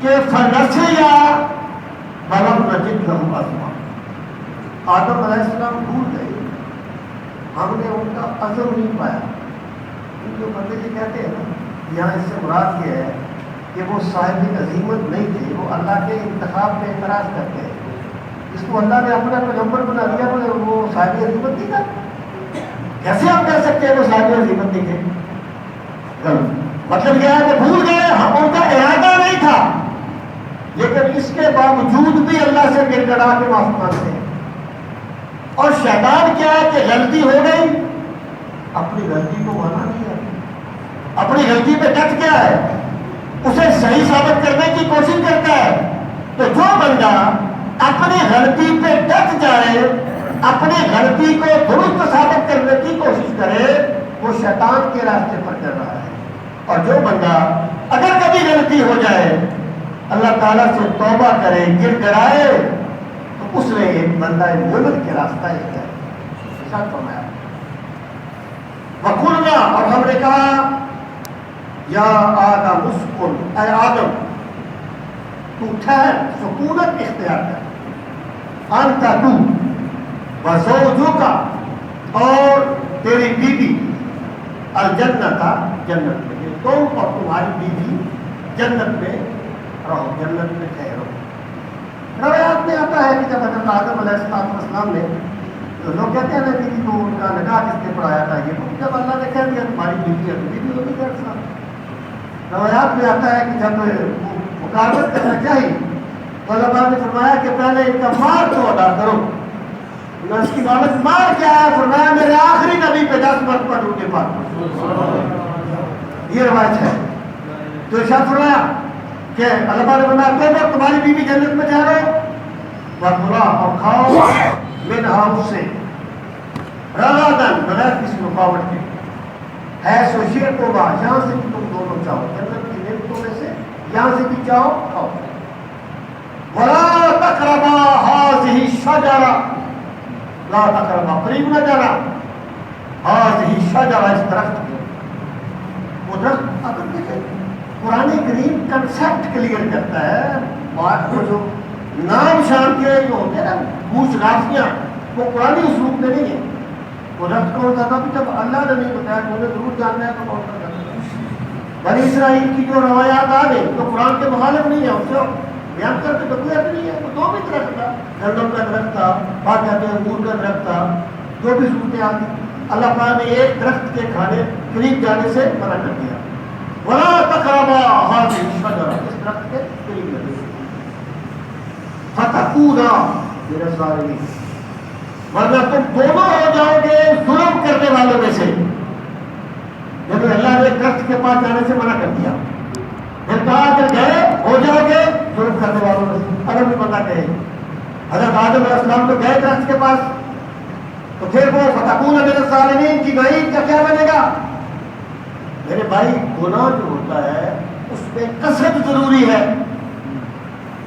کہ فنسیا ولم نجد لہ عزما. آدم علیہ السلام بھول گئے، ہم نے ان کا عزم نہیں پایا. جو بندے یہ کہتے ہیں نا، یہاں اس سے مراد یہ ہے کہ وہ صاحب عظیمت نہیں تھے، وہ اللہ کے انتخاب پہ اعتراض کرتے ہیں. اس کو اللہ نے اپنا پیغمبر بنا دیا مگر وہ صاحب عظیمت نہیں تھا. کیسے آپ کہہ سکتے ہیں وہ صاحب عظیمت نہیں تھے؟ مطلب یہ ہے کہ بھول گئے، ہم ان کا ارادہ نہیں تھا، لیکن اس کے باوجود بھی اللہ سے گر گڑا کے معافی مانگتے ہیں. اور شیطان کیا ہے کہ غلطی ہو گئی، اپنی غلطی کو مانا نہیں ہے، اپنی غلطی پہ ڈٹ گیا ہے، اسے صحیح ثابت کرنے کی کوشش کرتا ہے. تو جو بندہ اپنی غلطی پہ ڈٹ جائے، اپنی غلطی کو درست ثابت کرنے کی کوشش کرے، وہ شیطان کے راستے پر چل رہا ہے. اور جو بندہ اگر کبھی غلطی ہو جائے، اللہ تعالیٰ سے توبہ کرے، گر گڑائے، تو اس نے ایک بندہ مومن کے راستہ ایک ہے. ساتھ فرمایا وقلنا، اور ہم نے کہا یا آدم اسکن، اے آدم تو ٹھہر، سکونت اختیار کر، انت تو وزوجک، اور تیری بیوی، الجنت، جنت میں، تم اور تمہاری بیوی جنت میں رہو، جنت میں ٹھہرو. روایات میں آتا ہے کہ جب حضرت آدم علیہ السلام نے، لوگ کہتے ہیں نا بیوی کو ان کا نکاح کس نے پڑھایا تھا، یہ جب اللہ نے کہہ دیا تمہاری بیوی ہے تو بیوی ہوگی ڈاکٹر صاحب. روایات میں آتا ہے کہ جب مقابلت کرنا چاہیے تو اللہ تعالیٰ نے فرمایا کہ پہلے ان کا مار تو ادا کرو. اس کی بابت مار کیا ہے؟ فرمایا میرے آخری نبی پہ 10 مرتبہ ڈوٹے پاک. یہ روایت ہے. تو ارشاد فرمایا کہ اللہ تعالیٰ نے فرمایا تو تمہاری بیوی جنت میں جا رہے وَقُلَا، اور کھاؤ منہا، اس سے، رغداً، بغیر کسی رکاوٹ کے، ہے سو شئتما، یہاں سے بھی تم دونوں چاہو، جنت کی نعمتوں میں سے یہاں سے بھی چاہو، کھاؤ. وَلَا تَقْرَبَا هَٰذِهِ الشَّجَرَةَ، لا تقربا، قریب نہ جانا، هَٰذِهِ الشَّجَرَةَ، اس درخت کی. وہ درخت اگر دیکھیں قرآن کریم کنسیپٹ کلیئر کرتا ہے. بات کو جو نام شان کے جو ہوتے ہیں نا پوچھ رافیاں، وہ قرآن اسلوب میں نہیں ہے. وہ درخت کون سا تھا؟ جب اللہ نے نہیں بتایا تو انہیں ضرور جاننا ہے تو کون سا کرنا ہے. بنی اسرائیل کی جو روایات آ گئی تو قرآن کے مخالف نہیں ہے، اس سے بیان کرتے تو کوئی نہیں ہے. وہ دو بھی درخت تھا, گندم کا درخت تھا, بعد کہتے ہیں انگور کا درخت تھا, جو بھی صورتیں آتی. اللہ تعالیٰ نے ایک درخت کے کھانے قریب جانے سے منع کر دیا. وَلَا تَقْرَبَا هَٰذِهِ الشَّجَرَةَ, اس درخت کے قریب نہ جائیے. فَتَكُونَا مِنَ الظَّالِمِينَ, ورنہ تم دونوں ہو جاؤ گے ظلم کرنے والوں میں سے. جب اللہ نے درخت کے پاس جانے سے منع کر دیا, پھر کہا کہ گئے ہو جاؤ گے ظلم کرنے والوں میں سے. اگر بھی بندہ کہے حضرت آدم علیہ السلام تو گئے درخت کے پاس, تو پھر وہ فتقون من الظالمین کی وعید کا کیا بنے گا؟ میرے بھائی گناہ جو ہوتا ہے اس میں قصد ضروری ہے.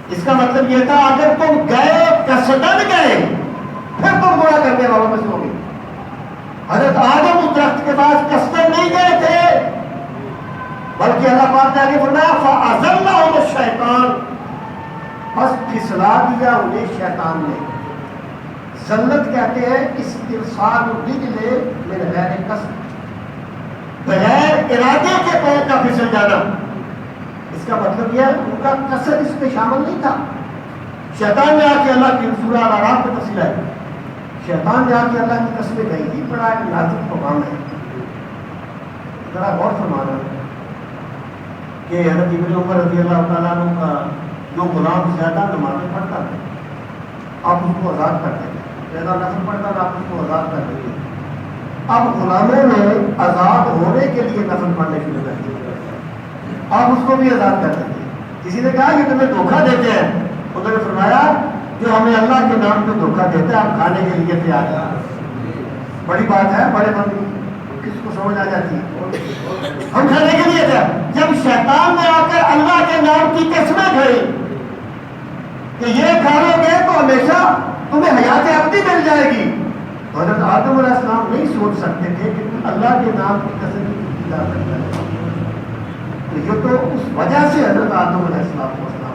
اس کا مطلب یہ تھا اگر تم گئے قصدن گئے پھر تم گناہ کرنے والوں میں سے ہوگی. حضرت آدم اس درخت کے پاس قصدن نہیں گئے تھے, بلکہ اللہ پاک نے آگے فرمایا فَأَزَلَّهُمُ الشَّيْطَانُ, بس پھسلا دیا انہیں شیطان نے. ذلت کہتے ہیں استرسال الرجل من غیر قصد, بغیر ارادے کے پیر کا پھسل جانا. اس کا مطلب یہ ہے ان کا قصد اس میں شامل نہیں تھا. شیطان نے آ کے اللہ کی سورہ الاعراف میں تفصیل ہے, شیطان نے آ کے اللہ کی قسمیں کہی تھی, بڑا ایک نازک پیغام ہے. ذرا غور فرمانا کہ حضرت ابن عمر رضی اللہ تعالیٰ عنہ کا جو غلام زیادہ نمازیں پڑھتا تھا آپ اس کو آزاد کر دیں, زیادہ نفل پڑھتا تھا آپ اس کو آزاد کر دیں. اب غلاموں نے آزاد ہونے کے لیے نفل پڑھنے شروع کر دیے, آپ اس کو بھی آزاد کر دیں. کسی نے کہا کہ تمہیں دھوکہ دیتے ہیں, انہوں نے فرمایا جو ہمیں اللہ کے نام پہ دھوکہ دیتے ہیں آپ کھانے کے لیے تیار ہیں. بڑی بات ہے, بڑے بند کس کو سمجھ آ جاتی ہے, ہم کھانے کے لیے تھے. جب شیطان نے آ کر اللہ کے نام کی قسمیں کھائی کہ یہ کھاؤ گے تو ہمیشہ تمہیں حیات ابدی مل جائے گی, تو حضرت آدم علیہ السلام نہیں سوچ سکتے تھے کہ اللہ کے نام کی قسم کی جا سکتا ہے. تو یہ تو اس وجہ سے حضرت آدم علیہ السلام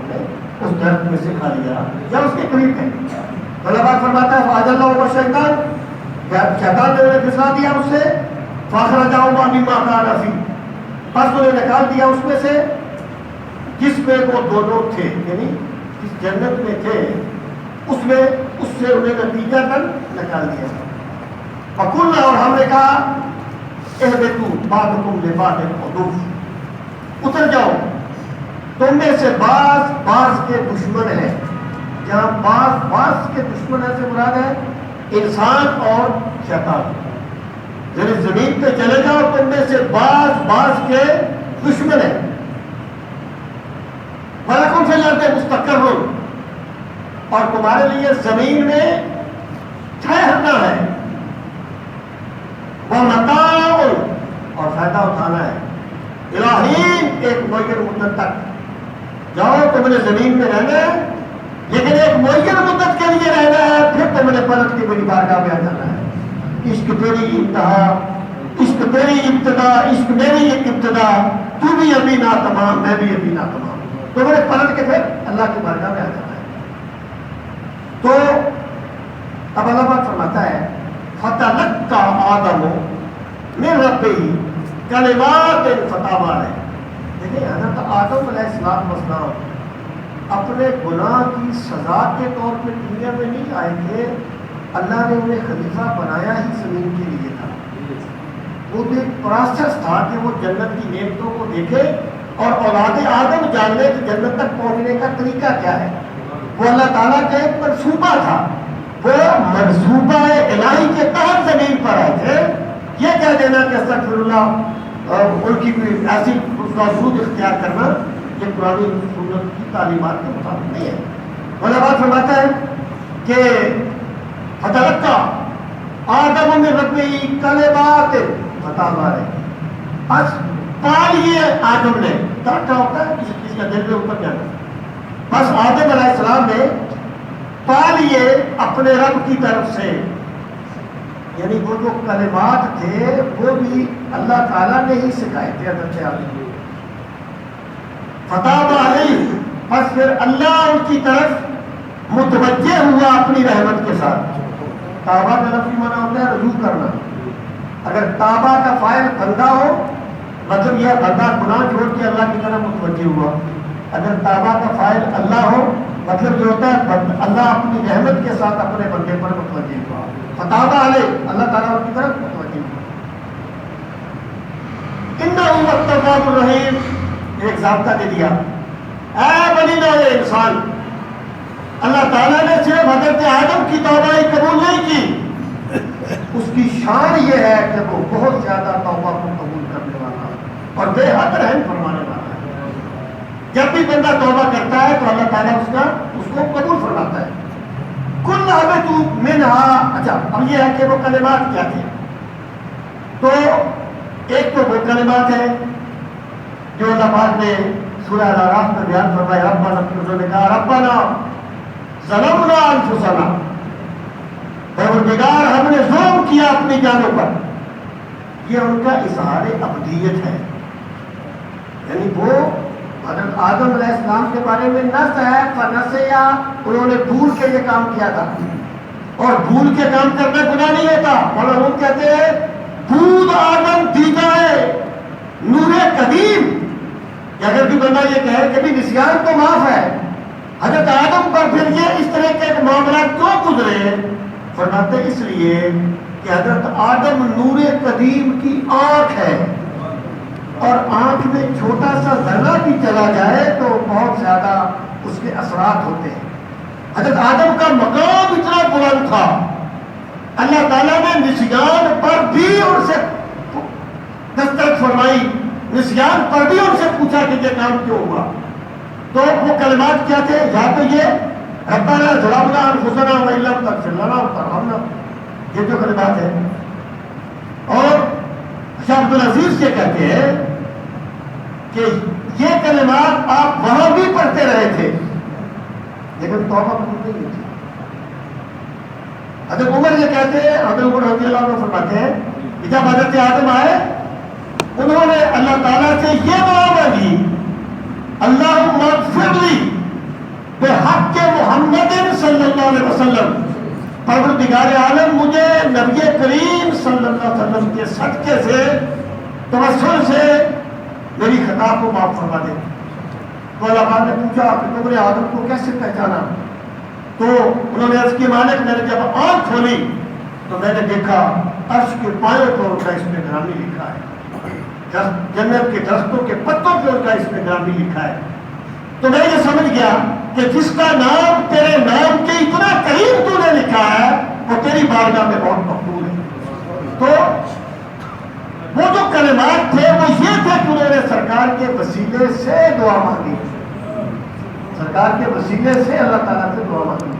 نے اس درخت میں سے کھا لیا یا اس کے قریب تھے. اللہ پاک فرماتا ہے فاض اللہ و شیطان, شیطان نے انہیں پھسلا دیا اس سے. فاخرجہما مما کانا فیہ, بس انہیں نکال دیا اس میں سے جس میں وہ دونوں تھے, یعنی جس جنت میں تھے اس میں, اس سے انہیں نتیجہ کر نکال دیا. فقلنا, اور ہم نے کہا اہبطوا بعضکم لبعض عدو, اتر جاؤ تم میں سے بعض کے دشمن ہیں. جہاں بعض کے دشمن ہے سے مراد ہے انسان اور شیطان. یعنی زمین پہ چلے جاؤ تم میں سے بعض کے دشمن ہیں. وَلَكُمْ فِي الْأَرْضِ مُسْتَقَرٌّ, اور تمہارے لیے زمین میں ٹھہرنا ہے. وَمَتَاعٌ, اور فائدہ اٹھانا ہے. إِلَىٰ حِینٍ, ایک معین مدت تک جاؤ تم نے زمین میں رہنا ہے, لیکن ایک معین مدت کے لیے رہنا ہے, پھر تم نے پلٹ کے میری بارگاہ میں آ جانا ہے. عشق تیری انتہا, عشق تیری ابتدا, عشق میری ابتدا, تو بھی ابھی ناتمام میں بھی ابھی ناتمام. تو میں نے پلٹ کے پھر اللہ کی بارگاہ میں آ جانا ہے. تو اب اللہ پاک فرماتا ہے فَتَلَقَّىٰ آدَمُ مِن رَبِّهِ کَلِمَاتٍ فَتَابَ عَلَيْهِ. دیکھیں حضرت آدم علیہ السلام اپنے گناہ کی سزا کے طور پہ دنیا میں نہیں آئے تھے, اللہ نے انہیں خلیفہ بنایا ہی زمین کے لیے تھا. وہ بھی ایک پروسیس تھا کہ وہ جنت کی نعمتوں کو دیکھے اور اولاد آدم جان لے کہ جنت تک پہنچنے کا طریقہ کیا ہے. وہ اللہ تعالیٰ کا ایک منصوبہ تھا, وہ منصوبہ الہی کے تحت زمین پر آئے تھے. یہ کہہ دینا کہ استغفر اللہ ان کی کوئی ایسی حدود اختیار کرنا یہ قرآن سنت کی تعلیمات کے مطابق نہیں ہے. اللہ بات فرماتا ہے کہ فَتَلَقَّىٰ آدَمُ مِن رَبِّهِ کَلِمَاتٍ فَتَابَ عَلَيْهِ, بس پا لیے آدم نے. کیا ہوتا ہے کسی چیز کا دل میں اوپر جانا, بس آدم علیہ السلام نے پا لیے اپنے رب کی طرف سے. یعنی وہ جو کلمات تھے وہ بھی اللہ تعالیٰ نے ہی سکھائے تھے حضرت آدم کو. فَتَابَ عَلَيْهِ, بس پھر اللہ ان کی طرف متوجہ ہوا اپنی رحمت کے ساتھ. توبہ کا لفظ معنی ہوتا ہے رجوع کرنا. اگر توبہ کا فاعل بندہ ہو مطلب یہ بندہ گناہ چھوڑ کے اللہ کی طرف متوجہ ہوا. اگر توبہ کا فاعل اللہ ہو مطلب یہ ہوتا ہے اللہ اپنی رحمت کے ساتھ اپنے بندے پر متوجہ ہوا، فتوبہ علیہ، اللہ تعالیٰ ان کی طرف متوجہ ہوا۔ انہ التواب الرحیم، ایک ضابطہ دے دیا، اے بنی نوع انسان، اللہ تعالیٰ نے صرف حضرت آدم کی توبہ ہی قبول نہیں کی، اس کی شان یہ ہے کہ وہ بہت زیادہ توبہ کو قبول کرنے والا اور بے حد رحم فرمانے والا ہے۔ جب بھی بندہ توبہ کرتا ہے تو اللہ تعالیٰ اس کو قبول فرماتا ہے۔ کل اہبطوا منہا، اچھا اب یہ ہے کہ وہ کلمات کیا تھے، تو ایک تو وہ کلمات ہیں جو اللہ پاک نے سورہ الاعراف میں بیان فرمایا، ربنا، انہوں نے کہا ربنا ظلمنا انفسنا، پروردگار ہم نے ظلم کیا اپنی جانوں پر، یہ ان کا اظہار عبودیت ہے، یعنی وہ حضرت آدم علیہ السلام کے بارے میں نسیا، انہوں نے بھول کے یہ کام کیا تھا، اور بھول کے کام کرنا گناہ نہیں ہوتا، مولانا روم کہتے ہیں بود آدم دیتا ہے نور قدیم، کہ اگر بھی بندہ یہ کہے کہ بھی نسیان تو معاف ہے، حضرت آدم پر پھر یہ اس طرح کے معاملات کیوں گزرے؟ فرماتے اس لیے کہ حضرت آدم نور قدیم کی آنکھ ہے، اور آنکھ میں چھوٹا سا ذرہ بھی چلا جائے تو بہت زیادہ اس کے اثرات ہوتے ہیں۔ حضرت آدم کا مقام اتنا بلند تھا، اللہ تعالیٰ نے نسیان پر بھی ان سے دستخط فرمائی، نسیان پر بھی ان سے پوچھا کہ یہ کام کیوں ہوا، تو وہ کلمات کیا تھے؟ یا تو یہ ربنا ظلمنا انفسنا وان لم تغفر لنا وترحمنا، یہ جو کلمات ہیں، اور شاہ عبد العزیز یہ کہتے ہیں کہ یہ کلمات آپ وہاں بھی پڑھتے رہے تھے لیکن توبہ قبول نہیں ہوئی تھی۔ حضرت عمر یہ کہتے ہیں، حضرت عمر رضی اللہ عنہ فرماتے ہیں کہ جب حضرت آدم آئے انہوں نے اللہ تعالیٰ سے یہ دعا مانگی، اللہم اغفر لی بحق محمد صلی اللہ علیہ وسلم، پروردگار عالم مجھے نبی کریم صلی اللہ علیہ وسلم کے صدقے سے، توسل سے میری خطا کو معاف فرما دے۔ تو اللہ تعالیٰ نے پوچھا کہ تم نے آدم کو کیسے پہچانا؟ تو انہوں نے عرض کی مالک میں نے جب آنکھ کھولی تو میں نے دیکھا عرش کے پایوں پر ان کا اس میں گرامی لکھا ہے، جنت کے درختوں کے پتوں پہ ان کا اس میں گرامی لکھا ہے۔ تو میں یہ سمجھ گیا کہ جس کا نام تیرے نام کے اتنا قریب تو نے لکھا ہے وہ تیری بارگاہ میں بہت مقبول ہے۔ تو وہ جو کلمات تھے وہ یہ تھے کہ انہوں نے سرکار کے وسیلے سے دعا مانگی، سرکار کے وسیلے سے اللہ تعالیٰ سے دعا مانگی،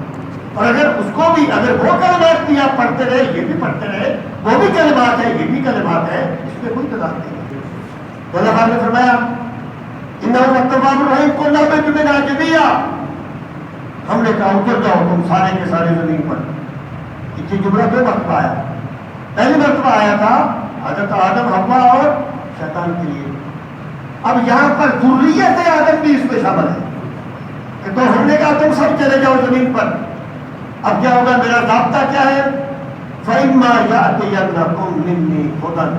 اور اگر اس کو بھی اگر وہ کلمات بھی آپ پڑھتے رہے، یہ بھی پڑھتے رہے، وہ بھی کلمات ہے، یہ بھی کلمات ہے، اس میں کوئی تضاد نہیں۔ تو اللہ تعالیٰ نے فرمایا انہ التواب الرحیم قلنا اہبطوا منہا جميعا، ہم نے کہا اتر جاؤ تم سارے کے سارے زمین پر۔ یہ جملہ دو مرتبہ آیا، پہلی مرتبہ آیا تھا حضرت آدم حوا اور شیطان کے لیے، اب یہاں پر ذریت آدم بھی اس میں شامل ہے کہ تو ہم نے کہا تم سب چلے جاؤ زمین پر۔ اب کیا ہوگا؟ میرا ضابطہ کیا ہے؟ فَإِمَّا يَأْتِيَنَّكُم مِّنِّي هُدًى،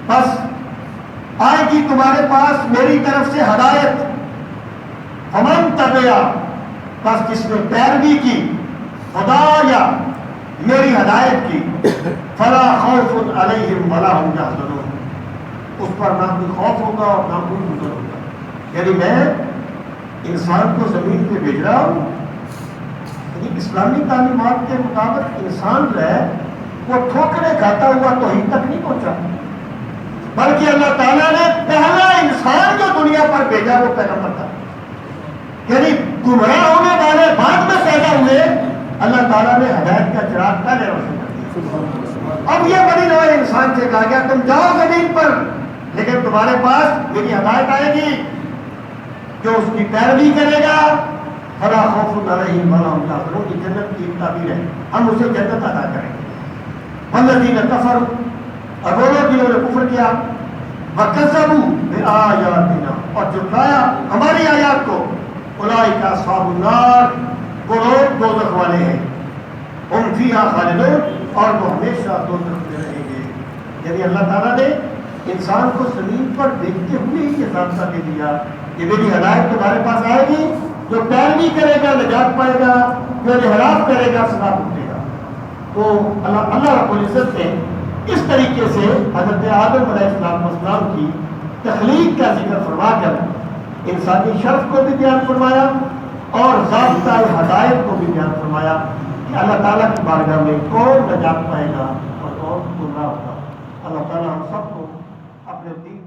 بس آئے گی تمہارے پاس میری طرف سے ہدایت، فَمَن تَبِعَ، بس جس نے پیروی کی، خدایا میری ہدایت کی، فَلَا خَوْفٌ عَلَيْهِمْ وَلَا هُمْ يَحْزَنُونَ، اس پر نہ کوئی خوف ہوگا اور نہ کوئی حزن ہوگا۔ یعنی میں انسان کو زمین پہ بھیج رہا ہوں، اسلامی تعلیمات کے مطابق انسان جو ہے وہ ٹھوکریں کھاتا ہوا توحید تک نہیں پہنچا، بلکہ اللہ تعالیٰ نے پہلا انسان جو دنیا پر بھیجا وہ پیغمبر تھا، یعنی گمراہ ہونے والے بعد میں پیدا ہوئے، اللہ تعالیٰ نے ہدایت کا چراغ پہلے روشن کر دیا۔ اب یہ بڑی نوع انسان سے کہا گیا تم جاؤ زمین پر، لیکن تمہارے پاس میری ہدایت آئے گی، جو اس کی پیروی کرے گا فلا خوف علیہم ولا هم يحزنون، کی جنت کی تعبیر ہے، ہم اسے جنت عطا کریں گے۔ والذین کفروا، اور وہ لوگ جنہوں نے کفر کیا، وکذبوا بآیاتنا، اور جھٹلایا ہماری آیات کو، اولئک اصحاب النار، وہ لوگ دوزخ والے ہیں، ہم فیہا خالدون، اور وہ ہمیشہ دوزخ میں رہیں گے۔ یعنی اللہ تعالیٰ نے انسان کو زمین پر دیکھتے ہوئے ہی یہ ضابطہ دے دیا کہ میری ہدایت تمہارے پاس آئے گی، جو پیروی کرے گا نجات پائے گا، جو انحراف کرے گا سزا بھگتے گا۔ تو اللہ رب العزت نے اس طریقے سے حضرت آدم علیہ السلام کی تخلیق کا ذکر فرما کر انسانی شرف کو بھی بیان فرمایا اور ضابطہ ہدایت کو بھی بیان فرمایا کہ اللہ تعالیٰ کی بارگاہ میں کون نجات پائے گا اور کون گمراہ ہوگا۔ اللہ تعالیٰ ہم سب کو اپنے دین